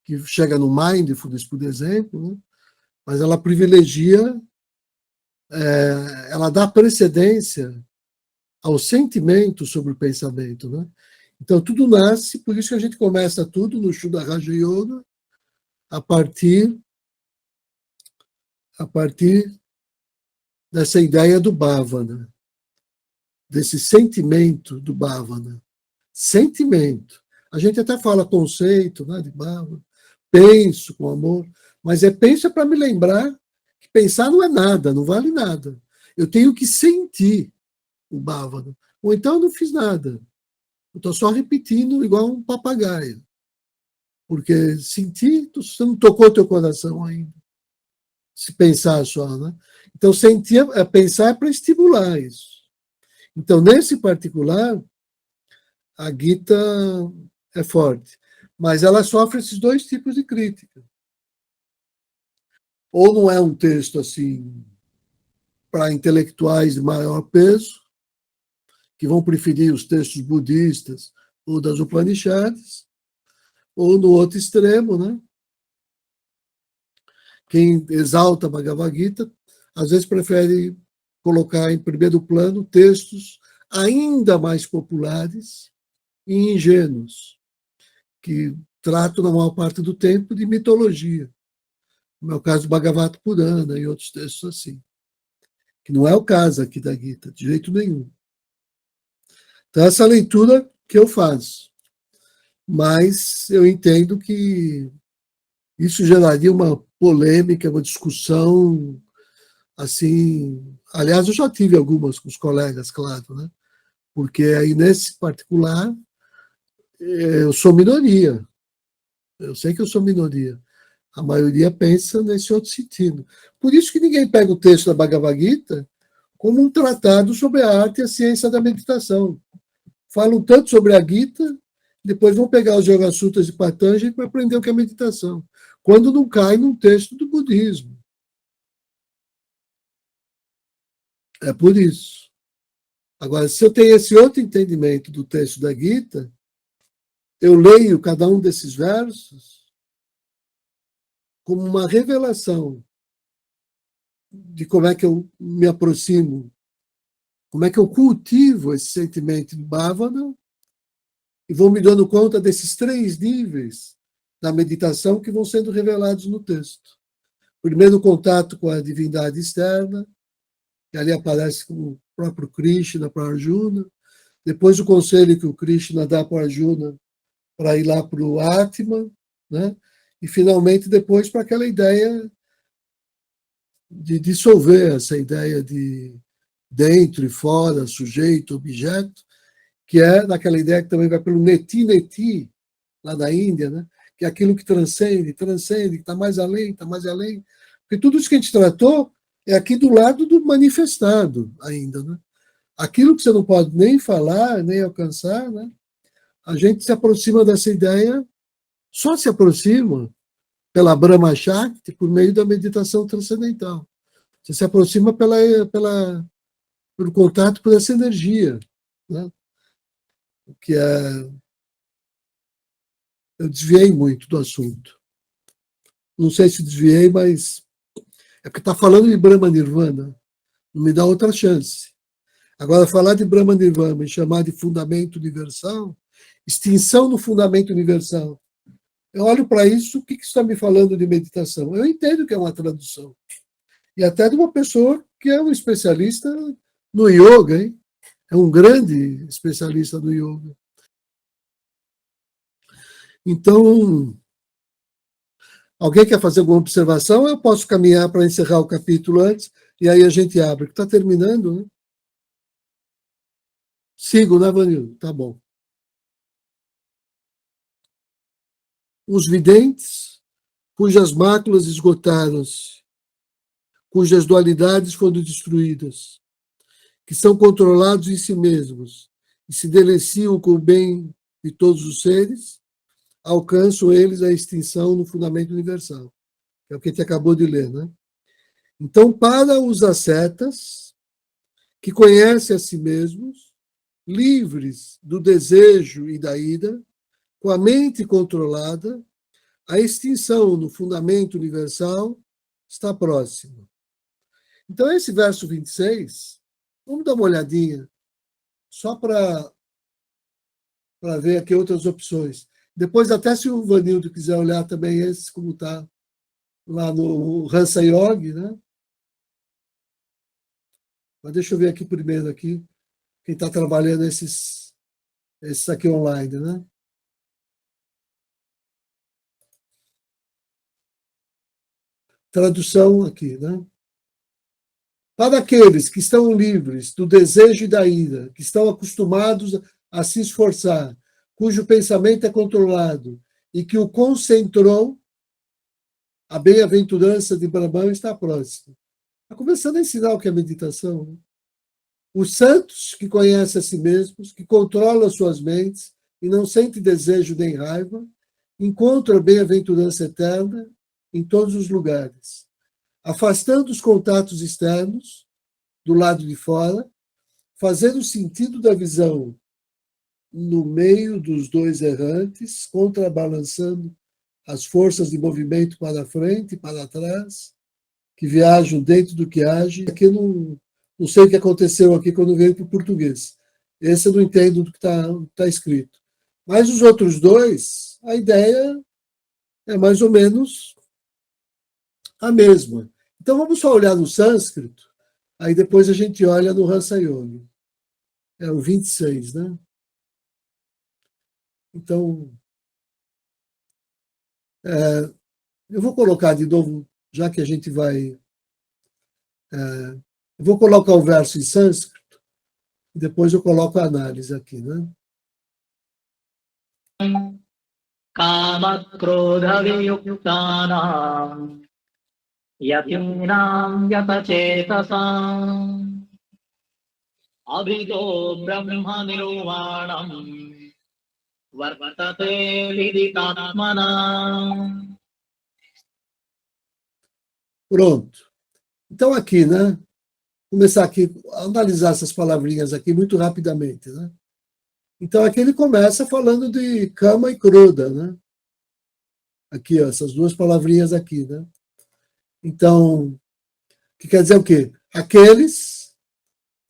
que chega no mindfulness, por exemplo, né? Mas ela privilegia, ela dá precedência ao sentimento sobre o pensamento, né? Então, tudo nasce, por isso que a gente começa tudo no Shuddha Raja Yoga, a partir dessa ideia do Bhavana, desse sentimento do Bhavana. Sentimento. A gente até fala conceito, né, de Bhavana, penso com amor, mas penso para me lembrar que pensar não é nada, não vale nada. Eu tenho que sentir o Bhavana. Ou então eu não fiz nada. Eu estou só repetindo igual um papagaio. Porque sentir, você não tocou teu coração ainda. Se pensar só, né? Então, sentir, pensar é para estimular isso. Então, nesse particular, a Gita é forte. Mas ela sofre esses dois tipos de crítica. Ou não é um texto assim para intelectuais de maior peso, que vão preferir os textos budistas ou das Upanishads, ou no outro extremo, né? Quem exalta a Bhagavad Gita, às vezes prefere colocar em primeiro plano textos ainda mais populares e ingênuos, que tratam, na maior parte do tempo, de mitologia. No meu caso, Bhagavata Purana e outros textos assim. Que não é o caso aqui da Gita, de jeito nenhum. Então, essa leitura que eu faço. Mas eu entendo que isso geraria uma polêmica, uma discussão, assim... Aliás, eu já tive algumas com os colegas, claro, né? Porque aí, nesse particular, eu sou minoria. Eu sei que eu sou minoria. A maioria pensa nesse outro sentido. Por isso que ninguém pega o texto da Bhagavad Gita como um tratado sobre a arte e a ciência da meditação. Falam tanto sobre a Gita, depois vão pegar os Yoga Sutras de Patanjali para aprender o que é meditação, quando não cai num texto do budismo. É por isso. Agora, se eu tenho esse outro entendimento do texto da Gita, eu leio cada um desses versos como uma revelação de como é que eu me aproximo, como é que eu cultivo esse sentimento de Bhavana, e vou me dando conta desses 3 níveis da meditação que vão sendo revelados no texto. Primeiro, o contato com a divindade externa, que ali aparece com o próprio Krishna para Arjuna. Depois, o conselho que o Krishna dá para Arjuna para ir lá para o Atma, né? E, finalmente, depois, para aquela ideia de dissolver essa ideia de dentro e fora, sujeito, objeto, que é naquela ideia que também vai pelo neti, lá da Índia, né? Que é aquilo que transcende, que está mais além, está mais além. Porque tudo isso que a gente tratou é aqui do lado do manifestado ainda, né? Aquilo que você não pode nem falar, nem alcançar, né? A gente se aproxima dessa ideia, só se aproxima pela Brahma Shakti por meio da meditação transcendental. Você se aproxima pelo contato com essa energia, né? Que é... Eu desviei muito do assunto. Não sei se desviei, mas é porque está falando de Brahma Nirvana. Não me dá outra chance. Agora, falar de Brahma Nirvana e chamar de fundamento universal, extinção no fundamento universal. Eu olho para isso, o que está me falando de meditação? Eu entendo que é uma tradução. E até de uma pessoa que é um especialista no yoga, hein? É um grande especialista no yoga. Então, alguém quer fazer alguma observação? Eu posso caminhar para encerrar o capítulo antes, e aí a gente abre. Está terminando, né? Sigo, né, Vanil? Tá bom. Os videntes, cujas máculas esgotaram-se, cujas dualidades foram destruídas, que são controlados em si mesmos e se deliciam com o bem de todos os seres, alcançam eles a extinção no fundamento universal. É o que a gente acabou de ler, né? Então, para os ascetas, que conhecem a si mesmos, livres do desejo e da ira, com a mente controlada, a extinção no fundamento universal está próxima. Então, esse verso 26, vamos dar uma olhadinha, só para ver aqui outras opções. Depois, até se o Vanildo quiser olhar também esse, como está lá no Hansa Yogi, né? Mas deixa eu ver aqui primeiro, aqui, quem está trabalhando esses aqui online, né? Tradução aqui, né? Para aqueles que estão livres do desejo e da ira, que estão acostumados a se esforçar, cujo pensamento é controlado e que o concentrou, a bem-aventurança de Brahman está próxima. Está começando a ensinar o que é meditação. Né? Os santos que conhecem a si mesmos, que controlam suas mentes e não sentem desejo nem raiva, encontram a bem-aventurança eterna em todos os lugares, afastando os contatos externos do lado de fora, fazendo o sentido da visão no meio dos dois errantes, contrabalançando as forças de movimento para frente e para trás, que viajam dentro do que age. Aqui eu não sei o que aconteceu aqui quando veio para o português. Esse eu não entendo do que está escrito. Mas os outros dois, a ideia é mais ou menos a mesma. Então vamos só olhar no sânscrito, aí depois a gente olha no Hansa Yogi. É o 26, né? Então, eu vou colocar de novo, já que a gente vai... eu vou colocar o verso em sânscrito, e depois eu coloco a análise aqui, né? कामक्रोधवियुक्तानां यतीनां यतचेतसाम् अभितो ब्रह्मनिर्वाणम् वर्तते विदितात्मनाम्. Pronto. Então aqui, né? Começar aqui, analisar essas palavrinhas aqui muito rapidamente, né? Então aqui ele começa falando de Kama e Krodha, né? Aqui, ó, essas duas palavrinhas aqui, né? Então, que quer dizer o quê? Aqueles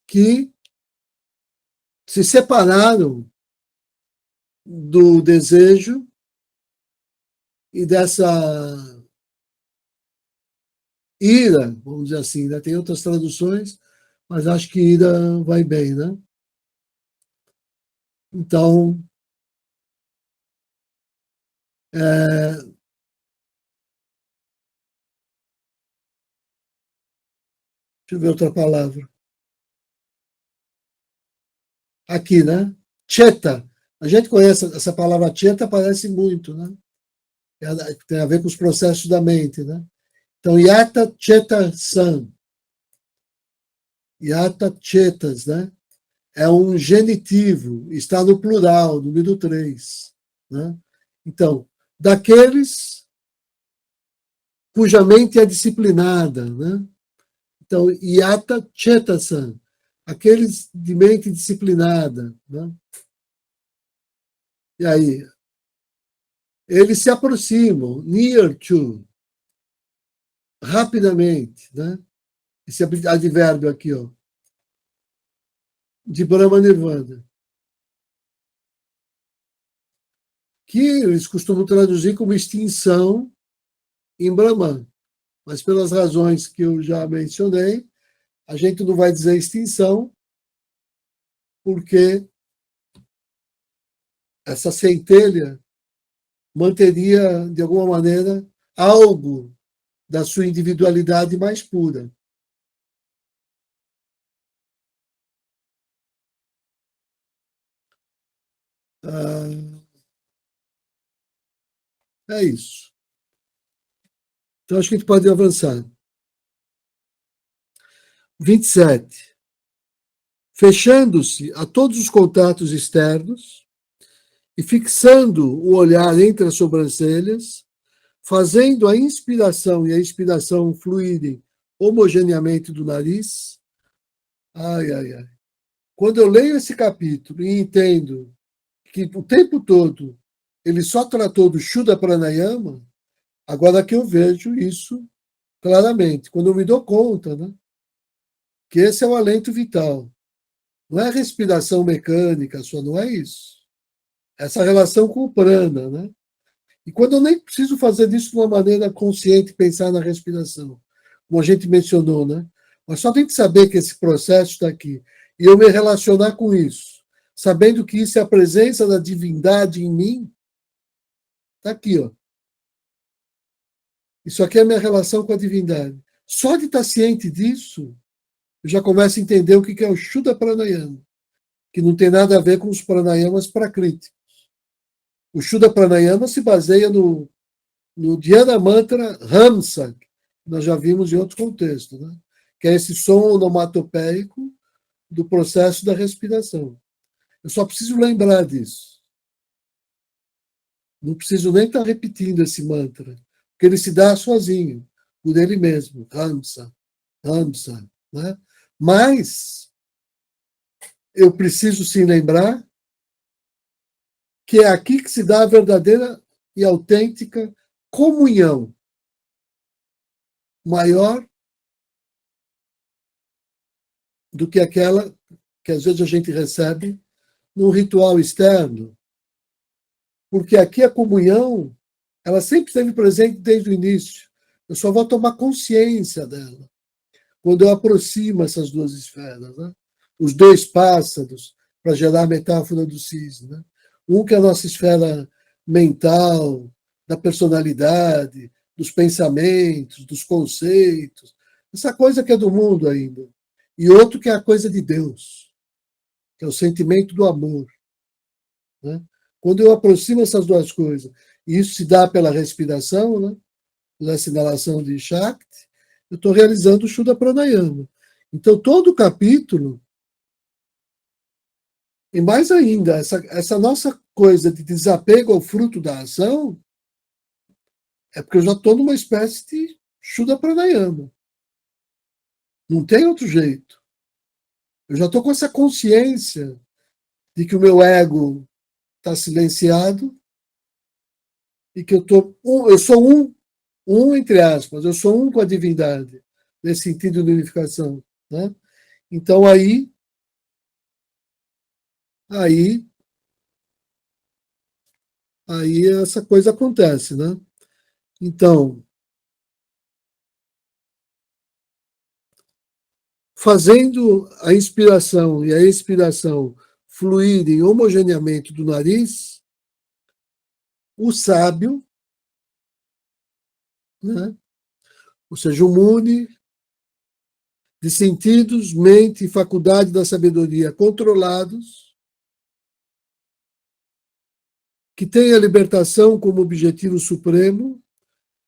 que se separaram do desejo e dessa ira, vamos dizer assim, né? Tem outras traduções, mas acho que ira vai bem, né? Então, eu ver outra palavra. Aqui, né? Cheta. A gente conhece essa palavra cheta, aparece muito, né? Tem a ver com os processos da mente, né? Então, yata cheta san. Yata chetas, né? É um genitivo, está no plural, número 3. Né? Então, daqueles cuja mente é disciplinada. Né? Então, yata chetasan, aqueles de mente disciplinada. Né? E aí, eles se aproximam, near to, rapidamente. Né? Esse advérbio aqui, ó, de Brahma Nirvana, que eles costumam traduzir como extinção em Brahman. Mas pelas razões que eu já mencionei, a gente não vai dizer extinção, porque essa centelha manteria, de alguma maneira, algo da sua individualidade mais pura. É isso. Então, acho que a gente pode avançar. 27. Fechando-se a todos os contatos externos e fixando o olhar entre as sobrancelhas, fazendo a inspiração e a expiração fluírem homogeneamente do nariz. Ai, ai, ai. Quando eu leio esse capítulo e entendo que o tempo todo ele só tratou do Shuddha Pranayama, agora que eu vejo isso claramente, quando eu me dou conta, né, que esse é o alento vital. Não é respiração mecânica só, não é isso. Essa relação com o prana, né? E quando eu nem preciso fazer disso de uma maneira consciente, pensar na respiração, como a gente mencionou, né? Mas só tem que saber que esse processo está aqui e eu me relacionar com isso, sabendo que isso é a presença da divindade em mim, está aqui, ó. Isso aqui é a minha relação com a divindade. Só de estar ciente disso, eu já começo a entender o que é o Shuddha Pranayama, que não tem nada a ver com os pranayamas prakríticos. O Shuddha Pranayama se baseia no Dhyana Mantra Hamsa, que nós já vimos em outro contexto, né? Que é esse som onomatopeico do processo da respiração. Eu só preciso lembrar disso. Não preciso nem estar repetindo esse mantra, porque ele se dá sozinho, por ele mesmo. Hamsa, Hamsa. Né? Mas eu preciso sim lembrar que é aqui que se dá a verdadeira e autêntica comunhão maior do que aquela que às vezes a gente recebe num ritual externo. Porque aqui a comunhão, ela sempre esteve presente desde o início. Eu só vou tomar consciência dela quando eu aproximo essas duas esferas. Né? Os dois pássaros, para gerar a metáfora do cisne. Né? Um que é a nossa esfera mental, da personalidade, dos pensamentos, dos conceitos, essa coisa que é do mundo ainda. E outro que é a coisa de Deus, que é o sentimento do amor. Né? Quando eu aproximo essas duas coisas, e isso se dá pela respiração, né? Pela inalação de Shakti, eu estou realizando o Shuddha Pranayama. Então, todo o capítulo, e mais ainda, essa nossa coisa de desapego ao fruto da ação, é porque eu já estou numa espécie de Shuddha Pranayama. Não tem outro jeito. Eu já estou com essa consciência de que o meu ego está silenciado e que eu sou entre aspas, eu sou um com a divindade, nesse sentido de unificação. Né? Então, aí essa coisa acontece. Né? Então, fazendo a inspiração e a expiração fluírem homogeneamente do nariz, o sábio, né? Ou seja, o Muni, de sentidos, mente e faculdade da sabedoria controlados, que tem a libertação como objetivo supremo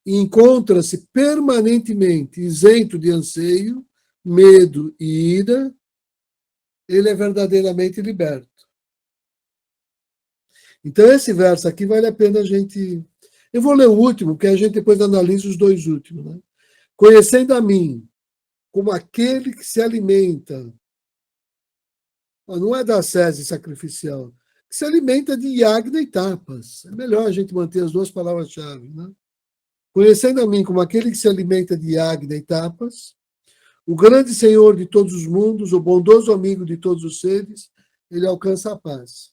e encontra-se permanentemente isento de anseio, medo e ira, ele é verdadeiramente liberto. Então, esse verso aqui vale a pena a gente... Eu vou ler o último, porque a gente depois analisa os dois últimos. Né? Conhecendo a mim como aquele que se alimenta, não é da sese sacrificial, que se alimenta de yagna e tapas. É melhor a gente manter as duas palavras-chave. Né? Conhecendo a mim como aquele que se alimenta de yagna e tapas, o grande Senhor de todos os mundos, o bondoso amigo de todos os seres, ele alcança a paz.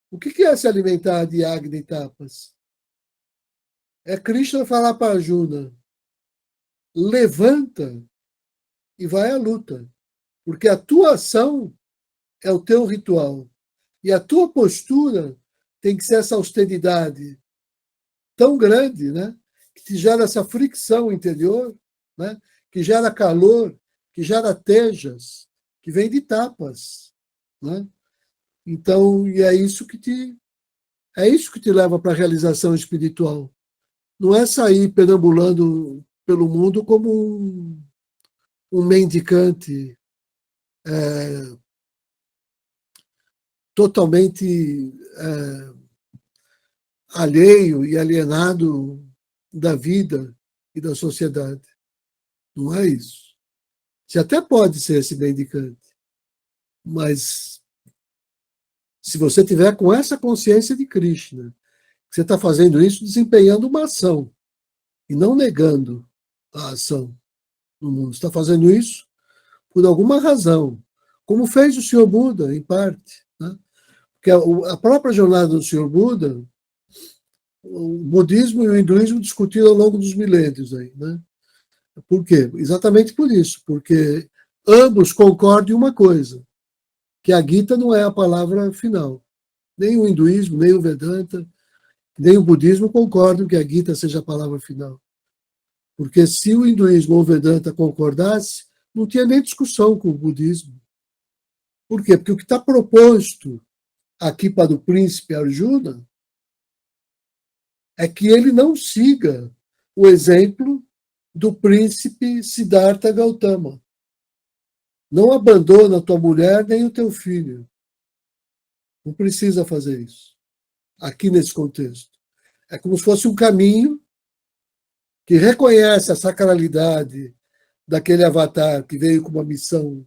O que é se alimentar de yagna e tapas? É Krishna falar para Arjuna, levanta e vai à luta, porque a tua ação é o teu ritual. E a tua postura tem que ser essa austeridade tão grande, né? Que te gera essa fricção interior, né? Que gera calor, que gera tejas, que vem de tapas. Né? Então, e é isso que te leva para a realização espiritual. Não é sair perambulando pelo mundo como um mendicante totalmente alheio e alienado da vida e da sociedade. Não é isso. Você até pode ser esse mendicante, mas se você tiver com essa consciência de Krishna, você está fazendo isso desempenhando uma ação e não negando a ação no mundo. Você está fazendo isso por alguma razão, como fez o Senhor Buda, em parte. Né? Porque a própria jornada do Senhor Buda, o budismo e o hinduísmo discutiram ao longo dos milênios. Aí, né? Por quê? Exatamente por isso, porque ambos concordam em uma coisa, que a Gita não é a palavra final. Nem o hinduísmo, nem o Vedanta, nem o budismo concordam que a Gita seja a palavra final. Porque se o hinduísmo ou o Vedanta concordasse, não tinha nem discussão com o budismo. Por quê? Porque o que está proposto aqui para o príncipe Arjuna é que ele não siga o exemplo do príncipe Siddhartha Gautama. Não abandona a tua mulher nem o teu filho. Não precisa fazer isso. Aqui nesse contexto. É como se fosse um caminho que reconhece a sacralidade daquele avatar que veio com uma missão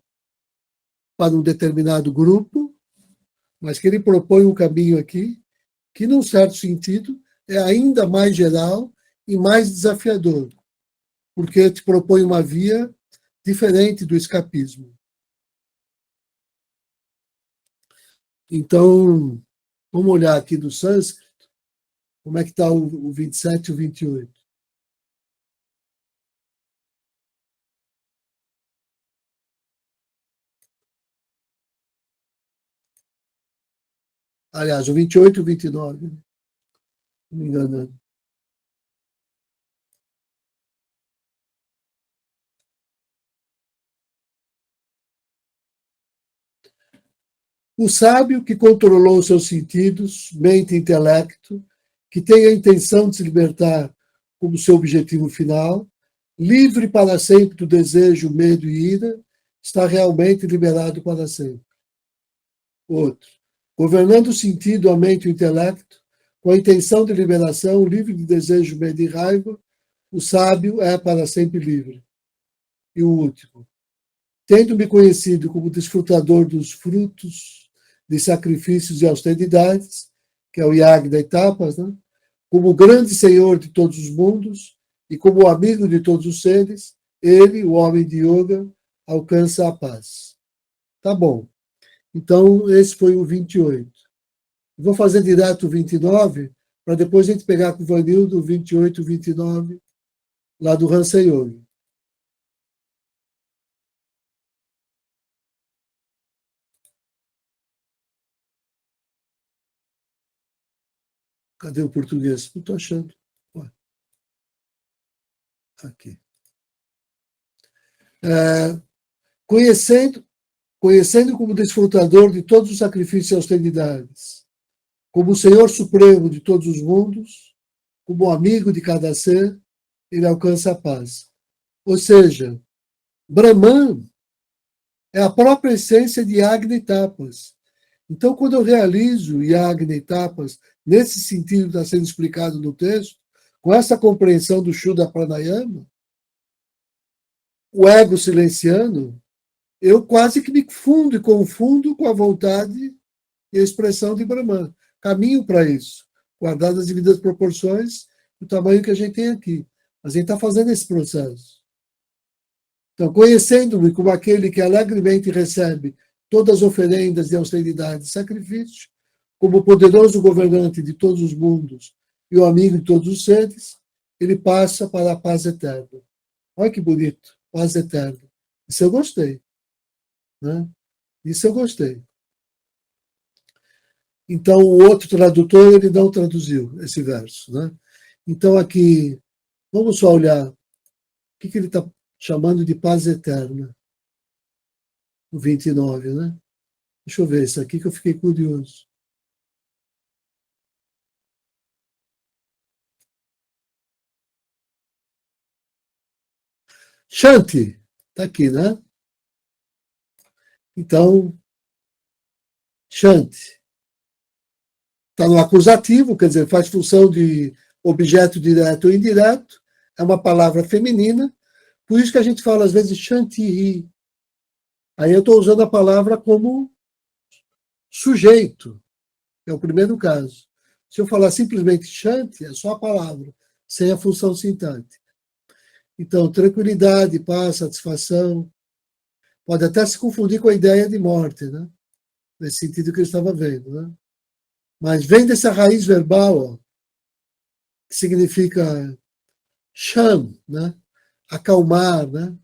para um determinado grupo, mas que ele propõe um caminho aqui que, num certo sentido, é ainda mais geral e mais desafiador, porque te propõe uma via diferente do escapismo. Então, vamos olhar aqui do sânscrito, como é que está o 27 e o 28. Aliás, o 28 e o 29, não me engano. O sábio que controlou seus sentidos, mente e intelecto, que tem a intenção de se libertar como seu objetivo final, livre para sempre do desejo, medo e ira, está realmente liberado para sempre. Outro. Governando o sentido, a mente e o intelecto, com a intenção de liberação, livre de desejo, medo e raiva, o sábio é para sempre livre. E o último. Tendo-me conhecido como desfrutador dos frutos de sacrifícios e austeridades, que é o Yagna e Tapas, né? Como grande Senhor de todos os mundos e como amigo de todos os seres, ele, o homem de yoga, alcança a paz. Tá bom. Então, esse foi o 28. Vou fazer direto o 29, para depois a gente pegar com o Vanildo o 28 e 29, lá do Hansa Yoga. Cadê o português? Não estou achando. Ué. Aqui. conhecendo como desfrutador de todos os sacrifícios e austeridades, como o Senhor Supremo de todos os mundos, como amigo de cada ser, ele alcança a paz. Ou seja, Brahman é a própria essência de Yagna e Tapas. Então, quando eu realizo Yagna e Tapas, nesse sentido que está sendo explicado no texto, com essa compreensão do Shuddha Pranayama, o ego silenciando, eu quase que me fundo e confundo com a vontade e a expressão de Brahman. Caminho para isso, guardadas as devidas proporções do tamanho que a gente tem aqui. Mas a gente está fazendo esse processo. Então, conhecendo-me como aquele que alegremente recebe todas as oferendas de austeridade e sacrifício, como o poderoso governante de todos os mundos e o amigo de todos os seres, ele passa para a paz eterna. Olha que bonito, paz eterna. Isso eu gostei. Né? Isso eu gostei. Então, o outro tradutor, ele não traduziu esse verso. Né? Então, aqui, vamos só olhar o que ele está chamando de paz eterna. O 29, né? Deixa eu ver isso aqui que eu fiquei curioso. Shanti, está aqui, né? Então, Shanti está no acusativo, quer dizer, faz função de objeto direto ou indireto, é uma palavra feminina, por isso que a gente fala às vezes Shanti. Aí eu estou usando a palavra como sujeito, é o primeiro caso. Se eu falar simplesmente Shanti, é só a palavra, sem a função sintática. Então, tranquilidade, paz, satisfação, pode até se confundir com a ideia de morte, né? Nesse sentido que eu estava vendo, né? Mas vem dessa raiz verbal, ó, que significa sham, né? Acalmar, né?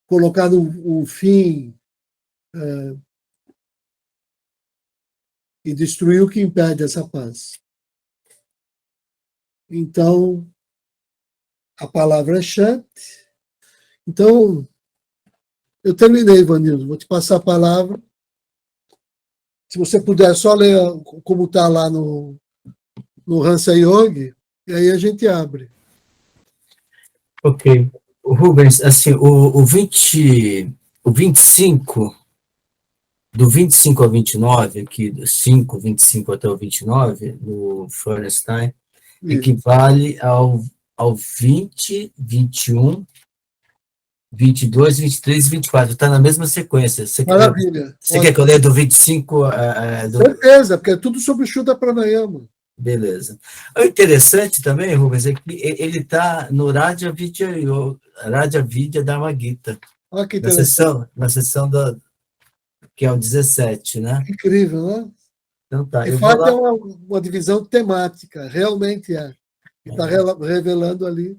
Colocar um fim e destruir o que impede essa paz. Então, a palavra é Shanti. Então, eu terminei, Vanildo. Vou te passar a palavra. Se você puder só ler como está lá no Hansa Yogi, e aí a gente abre. Ok. Rubens, assim, o 25, do 25 ao 29, aqui, do 5, 25 até o 29, no Feuerstein, equivale ao 20, 21, 22, 23 e 24. Está na mesma sequência. Maravilha. Você quer que eu leia do 25? Certeza, porque é tudo sobre o Shuddha Pranayama. Beleza. O interessante também, Rubens, é que ele está no Raja Vidya Dharma Gita, Olha que na sessão que é o 17, né? Incrível, né? Então tá, De eu vou fato, lá. é uma divisão temática, realmente é. E está revelando ali.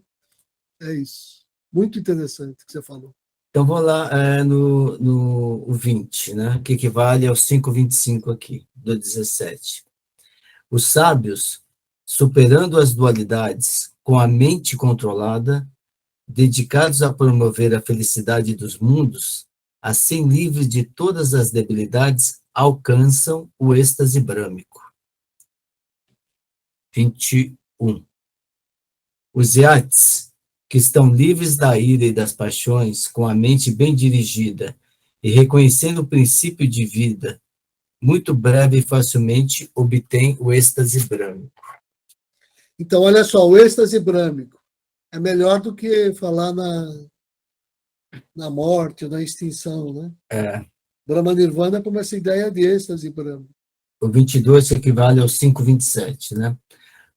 É isso. Muito interessante o que você falou. Então vou lá no 20, né? Que equivale ao 5,25 aqui, do 17. Os sábios, superando as dualidades com a mente controlada, dedicados a promover a felicidade dos mundos, assim livres de todas as debilidades, alcançam o êxtase brâmico. 21. Os yatis, que estão livres da ira e das paixões, com a mente bem dirigida e reconhecendo o princípio de vida, muito breve e facilmente obtêm o êxtase brâmico. Então, olha só, o êxtase brâmico é melhor do que falar na morte ou na extinção, né? Brahma Nirvana como essa ideia de êxtase brâmico. O 22 equivale ao 5,27, né?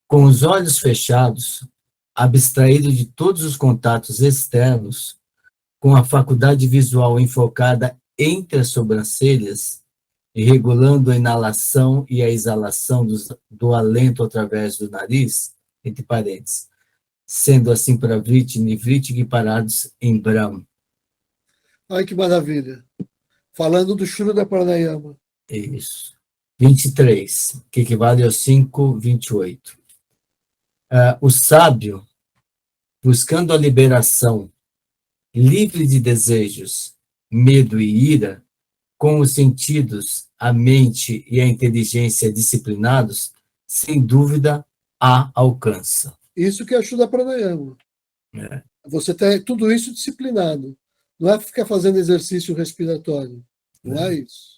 Com os olhos fechados, abstraído de todos os contatos externos, com a faculdade visual enfocada entre as sobrancelhas, e regulando a inalação e a exalação do alento através do nariz, entre parênteses, sendo assim Pravriti e Nivriti equiparados em Brahma. Ai, que maravilha. Falando do Shuddha Pranayama. Isso. 23, que equivale ao 5,28. O sábio, buscando a liberação livre de desejos, medo e ira, com os sentidos, a mente e a inteligência disciplinados, sem dúvida a alcança. Isso que ajuda pranayama. É. Você tem tudo isso disciplinado. Não é ficar fazendo exercício respiratório. Não é isso.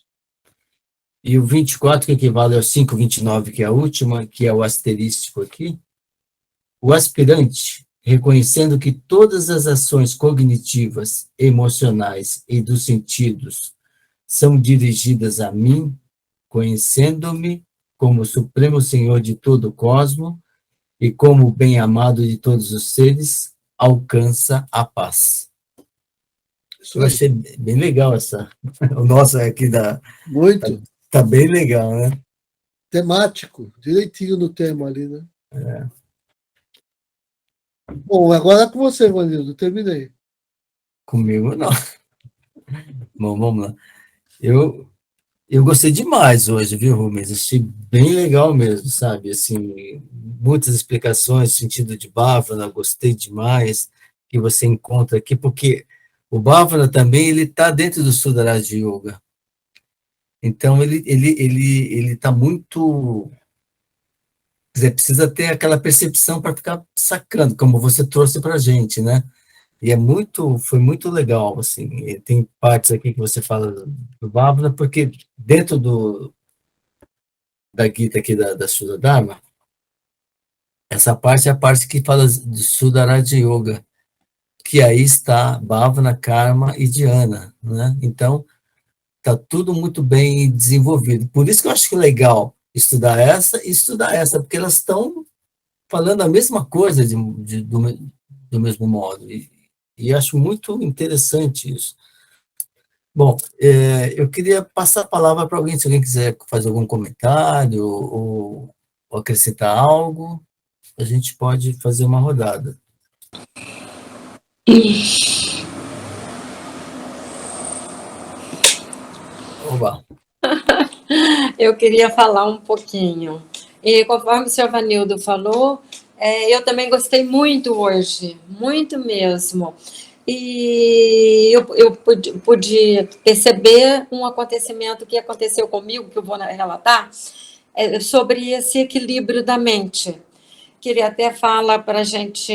E o 24, que equivale ao 5,29, que é a última, que é o asterístico aqui, o aspirante, reconhecendo que todas as ações cognitivas, emocionais e dos sentidos são dirigidas a mim, conhecendo-me como Supremo Senhor de todo o cosmo e como bem-amado de todos os seres, alcança a paz. Isso Eu aí. achei bem legal essa. O nosso aqui Muito tá bem legal, né? temático, direitinho no tema ali, né? É. Bom, agora é com você, Vanildo. Terminei. Comigo não. Bom, vamos lá. Eu gostei demais hoje, viu, Rubens? Achei bem legal mesmo, sabe? Assim, muitas explicações, sentido de Bhavana, gostei demais que você encontra aqui, porque o Bhavana também ele está dentro do Sudaraja Yoga. Então ele está muito, quer dizer, precisa ter aquela percepção para ficar sacando, como você trouxe para a gente, né? E foi muito legal, assim. E tem partes aqui que você fala do Bhavana, porque dentro da Gita aqui da Sudha Dharma, essa parte é a parte que fala do Sudaraja Yoga, que aí está Bhavana, Karma e Dhyana, né? Então, está tudo muito bem desenvolvido. Por isso que eu acho que é legal estudar essa e estudar essa, porque elas estão falando a mesma coisa do mesmo modo. E acho muito interessante isso. Bom, eu queria passar a palavra para alguém, se alguém quiser fazer algum comentário ou acrescentar algo, a gente pode fazer uma rodada. Oba. Eu queria falar um pouquinho. E conforme o senhor Vanildo falou, eu também gostei muito hoje, muito mesmo. E eu pude perceber um acontecimento que aconteceu comigo, que eu vou relatar, sobre esse equilíbrio da mente. Que ele até fala para a gente,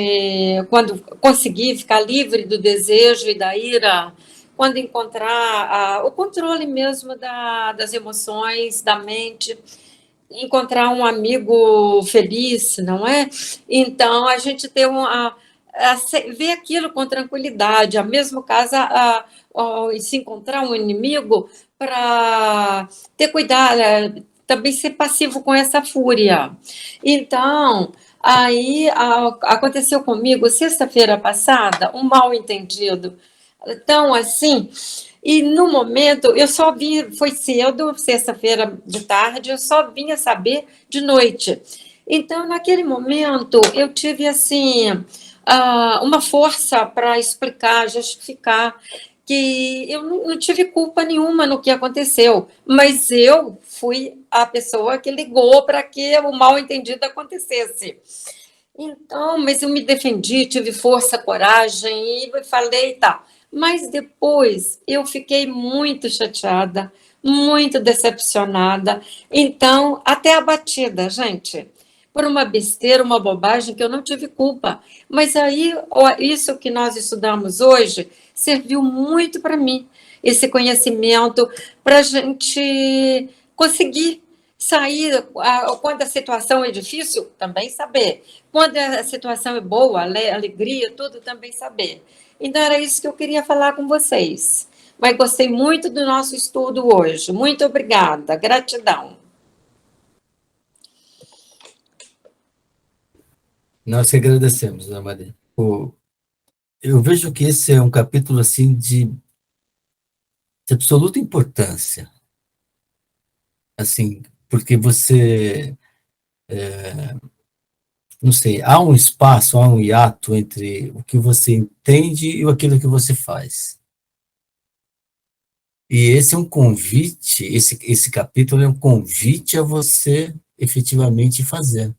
quando conseguir ficar livre do desejo e da ira, quando encontrar o controle mesmo das emoções, da mente, encontrar um amigo feliz, não é? Então, a gente ter ver aquilo com tranquilidade, a mesmo caso, se encontrar um inimigo, para ter cuidado, também ser passivo com essa fúria. Então, aí aconteceu comigo, sexta-feira passada, um mal-entendido, tão assim, e no momento, eu só vi, foi cedo, sexta-feira de tarde, eu só vinha saber de noite. Então, naquele momento, eu tive, assim, uma força para explicar, justificar, que eu não tive culpa nenhuma no que aconteceu, mas eu fui a pessoa que ligou para que o mal-entendido acontecesse. Então, mas eu me defendi, tive força, coragem e falei, tá. Mas depois eu fiquei muito chateada, muito decepcionada, então até abatida, gente, por uma besteira, uma bobagem que eu não tive culpa. Mas aí, isso que nós estudamos hoje serviu muito para mim, esse conhecimento, para a gente conseguir sair, quando a situação é difícil, também saber. Quando a situação é boa, alegria, tudo também saber. Então, era isso que eu queria falar com vocês. Mas gostei muito do nosso estudo hoje. Muito obrigada. Gratidão. Nós que agradecemos, Ana Maria. Eu vejo que esse é um capítulo assim de absoluta importância. Assim, porque você, não sei, há um espaço, há um hiato entre o que você entende e aquilo que você faz. E esse é um convite, esse capítulo é um convite a você efetivamente fazer.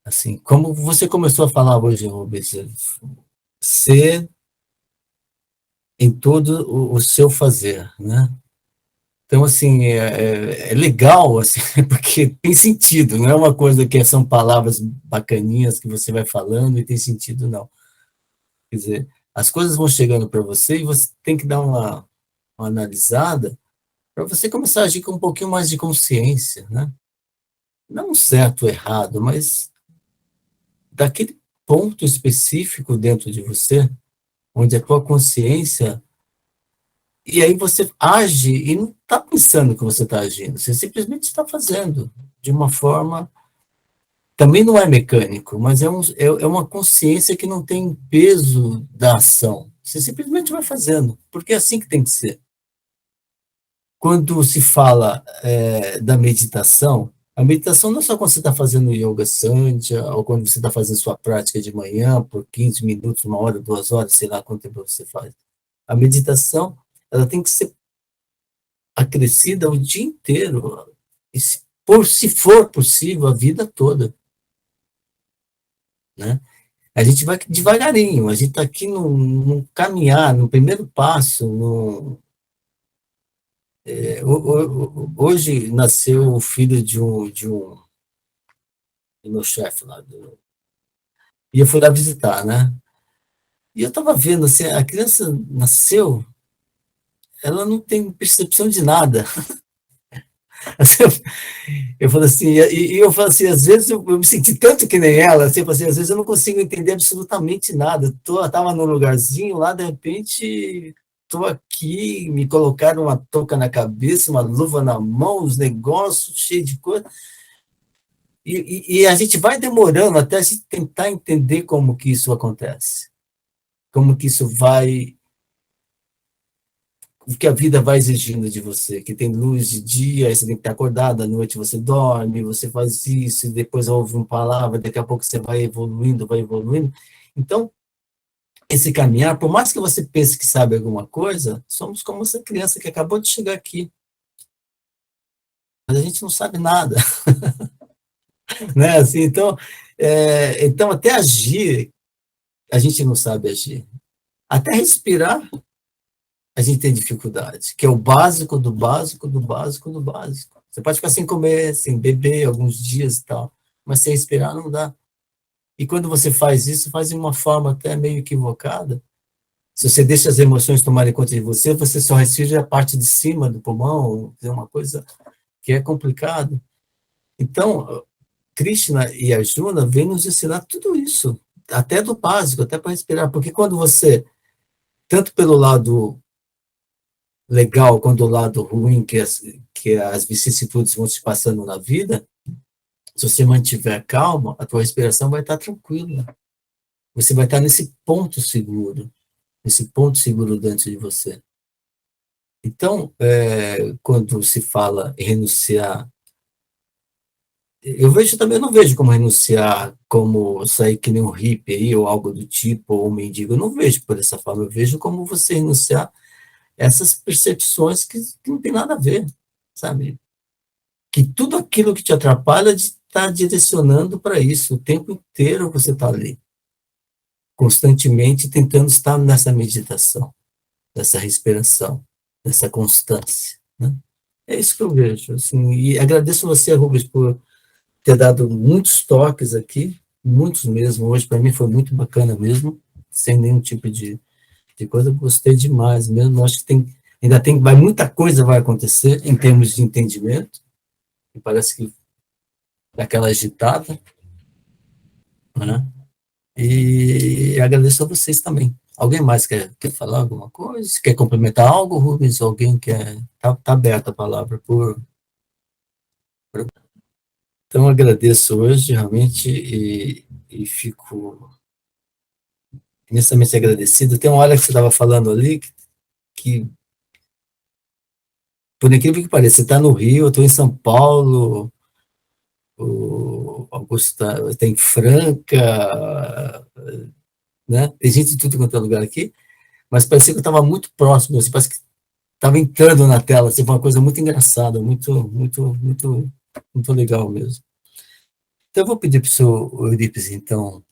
Assim, como você começou a falar hoje, Rubens, ser em todo o seu fazer, né? Então, assim, é legal, assim, porque tem sentido, não é uma coisa que são palavras bacaninhas que você vai falando e tem sentido, não. Quer dizer, as coisas vão chegando para você e você tem que dar uma analisada para você começar a agir com um pouquinho mais de consciência, né? Não certo ou errado, mas daquele ponto específico dentro de você, onde a tua consciência. E aí você age e não está pensando que você está agindo, você simplesmente está fazendo de uma forma. Também não é mecânico, mas é uma consciência que não tem peso da ação. Você simplesmente vai fazendo, porque é assim que tem que ser. Quando se fala da meditação, a meditação não é só quando você está fazendo yoga sandhya, ou quando você está fazendo sua prática de manhã, por 15 minutos, 1 hora, 2 horas, sei lá quanto tempo você faz. A meditação, ela tem que ser acrescida o dia inteiro, e se for possível, a vida toda, né? A gente vai devagarinho, a gente está aqui no caminhar, no primeiro passo. Hoje nasceu o filho do meu chefe lá, e eu fui lá visitar, né? E eu estava vendo, assim, a criança nasceu, ela não tem percepção de nada. Eu falo assim, e eu falo assim, às vezes eu me senti tanto que nem ela, assim, às vezes eu não consigo entender absolutamente nada. Estava num lugarzinho lá, de repente, estou aqui, me colocaram uma touca na cabeça, uma luva na mão, os negócios cheios de coisa. E a gente vai demorando até a gente tentar entender como que isso acontece. Como que isso vai, o que a vida vai exigindo de você, que tem luz de dia, aí você tem que estar acordado, à noite você dorme, você faz isso, e depois ouve uma palavra, daqui a pouco você vai evoluindo, vai evoluindo. Então, esse caminhar, por mais que você pense que sabe alguma coisa, somos como essa criança que acabou de chegar aqui. Mas a gente não sabe nada. Né? Assim, então, até agir, a gente não sabe agir. Até respirar, a gente tem dificuldade, que é o básico do básico do básico do básico. Você pode ficar sem comer, sem beber alguns dias e tal, mas sem respirar não dá. E quando você faz isso, faz de uma forma até meio equivocada. Se você deixa as emoções tomarem conta de você, você só respira a parte de cima do pulmão, é uma coisa que é complicado. Então, Krishna e Arjuna vêm nos ensinar tudo isso, até do básico, até para respirar, porque quando você, tanto pelo lado legal quanto do lado ruim que as vicissitudes vão se passando na vida, se você mantiver calma, a tua respiração vai estar tranquila. Você vai estar nesse ponto seguro dentro de você. Então, quando se fala em renunciar, eu não vejo como renunciar, como sair que nem um hippie aí, ou algo do tipo, ou um mendigo, eu não vejo por essa forma, eu vejo como você renunciar essas percepções que não tem nada a ver, sabe? Que tudo aquilo que te atrapalha está direcionando para isso, o tempo inteiro você está ali, constantemente tentando estar nessa meditação, nessa respiração, nessa constância, né? É isso que eu vejo, assim, e agradeço você, Rubens, por ter dado muitos toques aqui, muitos mesmo, hoje para mim foi muito bacana mesmo, sem nenhum tipo de coisa, gostei demais mesmo, acho que muita coisa vai acontecer em termos de entendimento, e parece que daquela agitada, né? E agradeço a vocês também. Alguém mais quer falar alguma coisa? Quer complementar algo, Rubens? Alguém quer? Tá aberta a palavra Então, agradeço hoje, realmente, e fico imensamente agradecido. Tem uma hora que você estava falando ali que, por incrível que pareça, você está no Rio, eu estou em São Paulo, o Augusto está em Franca, né? Tem gente de tudo quanto é lugar aqui, mas parecia que eu estava muito próximo, assim, parece que estava entrando na tela, assim, foi uma coisa muito engraçada, muito, muito, muito, muito legal mesmo. Então, eu vou pedir para o senhor Eurípides, então,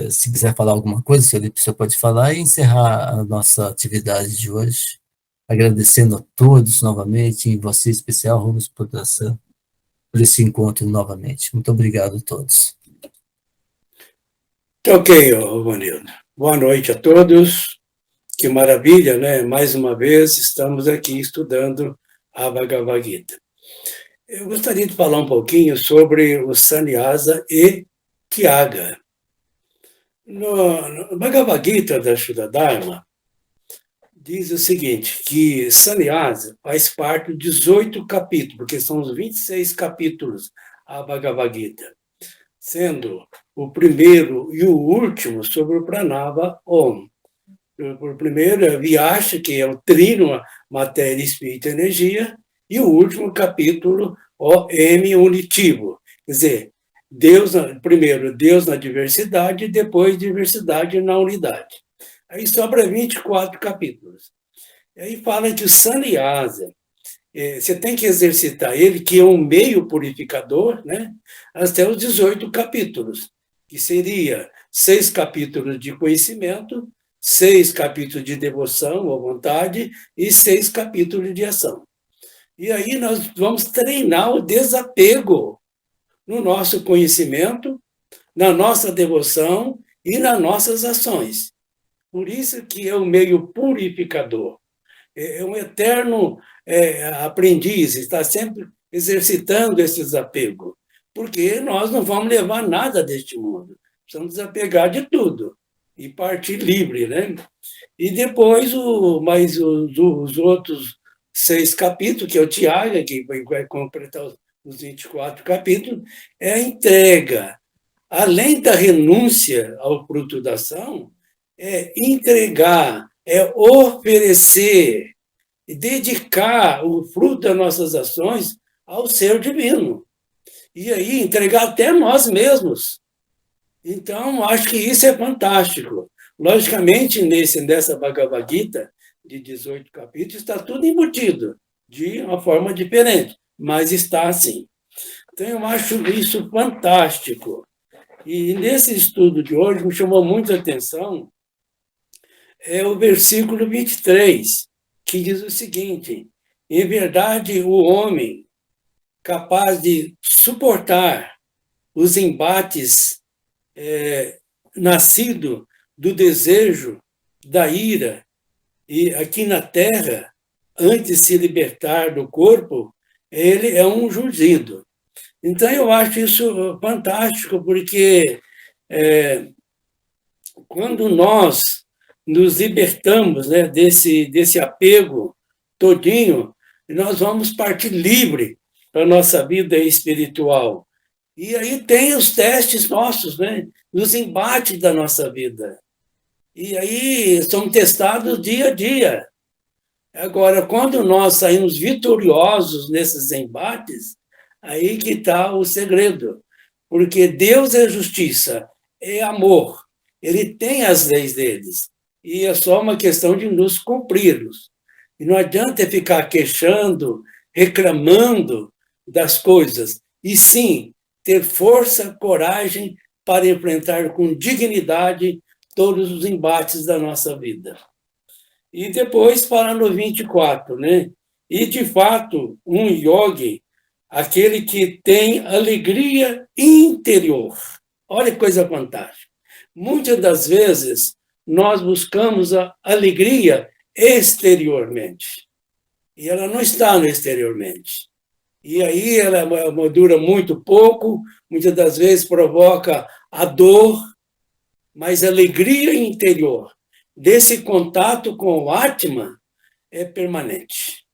se quiser falar alguma coisa, você pode falar e encerrar a nossa atividade de hoje, agradecendo a todos novamente, e você em especial, Rubens, por esse encontro novamente. Muito obrigado a todos. Ok, Vanildo. Boa noite a todos. Que maravilha, né? Mais uma vez estamos aqui estudando a Bhagavad Gita. Eu gostaria de falar um pouquinho sobre o Sannyasa e Tyaga. No Bhagavad Gita da Shuddha Dharma, diz o seguinte, que Sannyasa faz parte de 18 capítulos, porque são os 26 capítulos a Bhagavad Gita, sendo o primeiro e o último sobre o Pranava Om. O primeiro é Vyasa, que é o trino, matéria, espírito e energia, e o último capítulo, o M unitivo. Quer dizer, Deus, primeiro, Deus na diversidade, e depois diversidade na unidade. Aí sobra 24 capítulos. E aí fala que o Sannyasa, você tem que exercitar ele, que é um meio purificador, né, até os 18 capítulos, que seria 6 capítulos de conhecimento, 6 capítulos de devoção ou vontade e 6 capítulos de ação. E aí nós vamos treinar o desapego no nosso conhecimento, na nossa devoção e nas nossas ações. Por isso que é um meio purificador. É um eterno aprendiz, está sempre exercitando esse desapego, porque nós não vamos levar nada deste mundo, precisamos desapegar de tudo e partir livre, né? E depois, os outros 6 capítulos, que é o Tyaga, que vai completar os 24 capítulos, é a entrega. Além da renúncia ao fruto da ação, é entregar, é oferecer, e dedicar o fruto das nossas ações ao ser divino. E aí entregar até nós mesmos. Então, acho que isso é fantástico. Logicamente, nessa Bhagavad Gita, de 18 capítulos, está tudo embutido, de uma forma diferente, mas está assim. Então, eu acho isso fantástico. E nesse estudo de hoje, me chamou muito a atenção é o versículo 23, que diz o seguinte: em verdade, o homem capaz de suportar os embates nascido do desejo, da ira, e aqui na Terra, antes de se libertar do corpo, ele é um jungido. Então, eu acho isso fantástico, porque quando nós nos libertamos, né, desse apego todinho, nós vamos partir livre para a nossa vida espiritual. E aí tem os testes nossos, né, nos embates da nossa vida. E aí são testados dia a dia. Agora, quando nós saímos vitoriosos nesses embates, aí que está o segredo. Porque Deus é justiça, é amor. Ele tem as leis deles. E é só uma questão de nos cumpri-los. E não adianta ficar queixando, reclamando das coisas. E sim, ter força, coragem para enfrentar com dignidade todos os embates da nossa vida. E depois fala no 24, né? E, de fato, um yogi, aquele que tem alegria interior. Olha que coisa fantástica. Muitas das vezes, nós buscamos a alegria exteriormente. E ela não está no exteriormente. E aí ela dura muito pouco, muitas das vezes provoca a dor, mas a alegria interior desse contato com o Atma é permanente.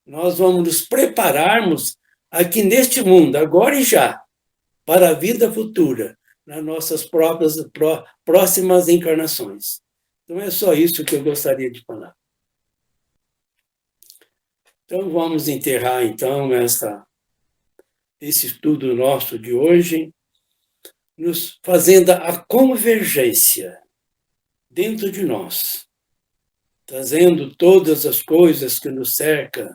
Nós vamos nos prepararmos aqui neste mundo, agora e já, para a vida futura, nas nossas próximas encarnações. Então, é só isso que eu gostaria de falar. Então, vamos enterrar, então, esse estudo nosso de hoje, nos fazendo a convergência dentro de nós, trazendo todas as coisas que nos cercam,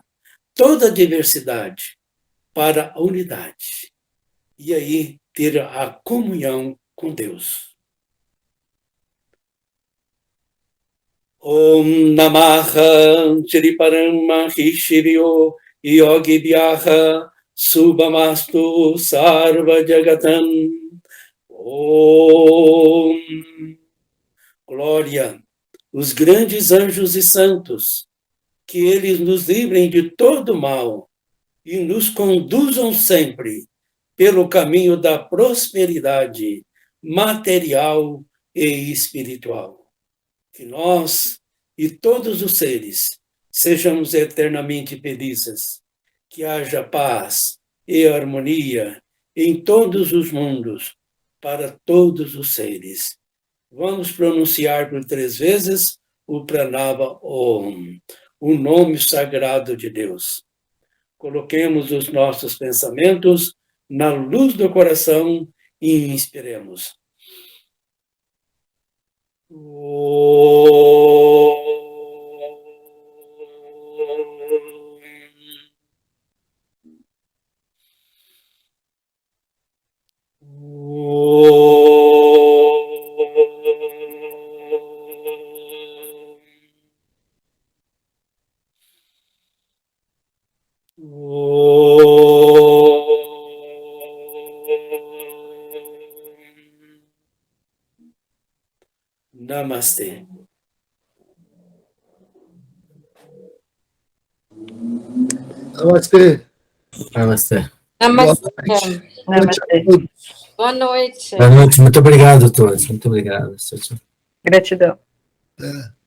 toda a diversidade, para a unidade. E aí ter a comunhão com Deus. Om Namaha Shri Paramahishivyo Yogi Vyaha Subhamastu Sarva Jagatan. Om. Glória, os grandes anjos e santos, que eles nos livrem de todo mal e nos conduzam sempre pelo caminho da prosperidade material e espiritual. Que nós e todos os seres sejamos eternamente felizes, que haja paz e harmonia em todos os mundos, para todos os seres. Vamos pronunciar por 3 vezes o Pranava Om, o nome sagrado de Deus. Coloquemos os nossos pensamentos na luz do coração e inspiremos. Namastê. Namastê. Namastê. Namastê. Namastê. Boa noite. Boa noite, muito obrigado a todos. Muito obrigado. Tchau, tchau. Gratidão. É.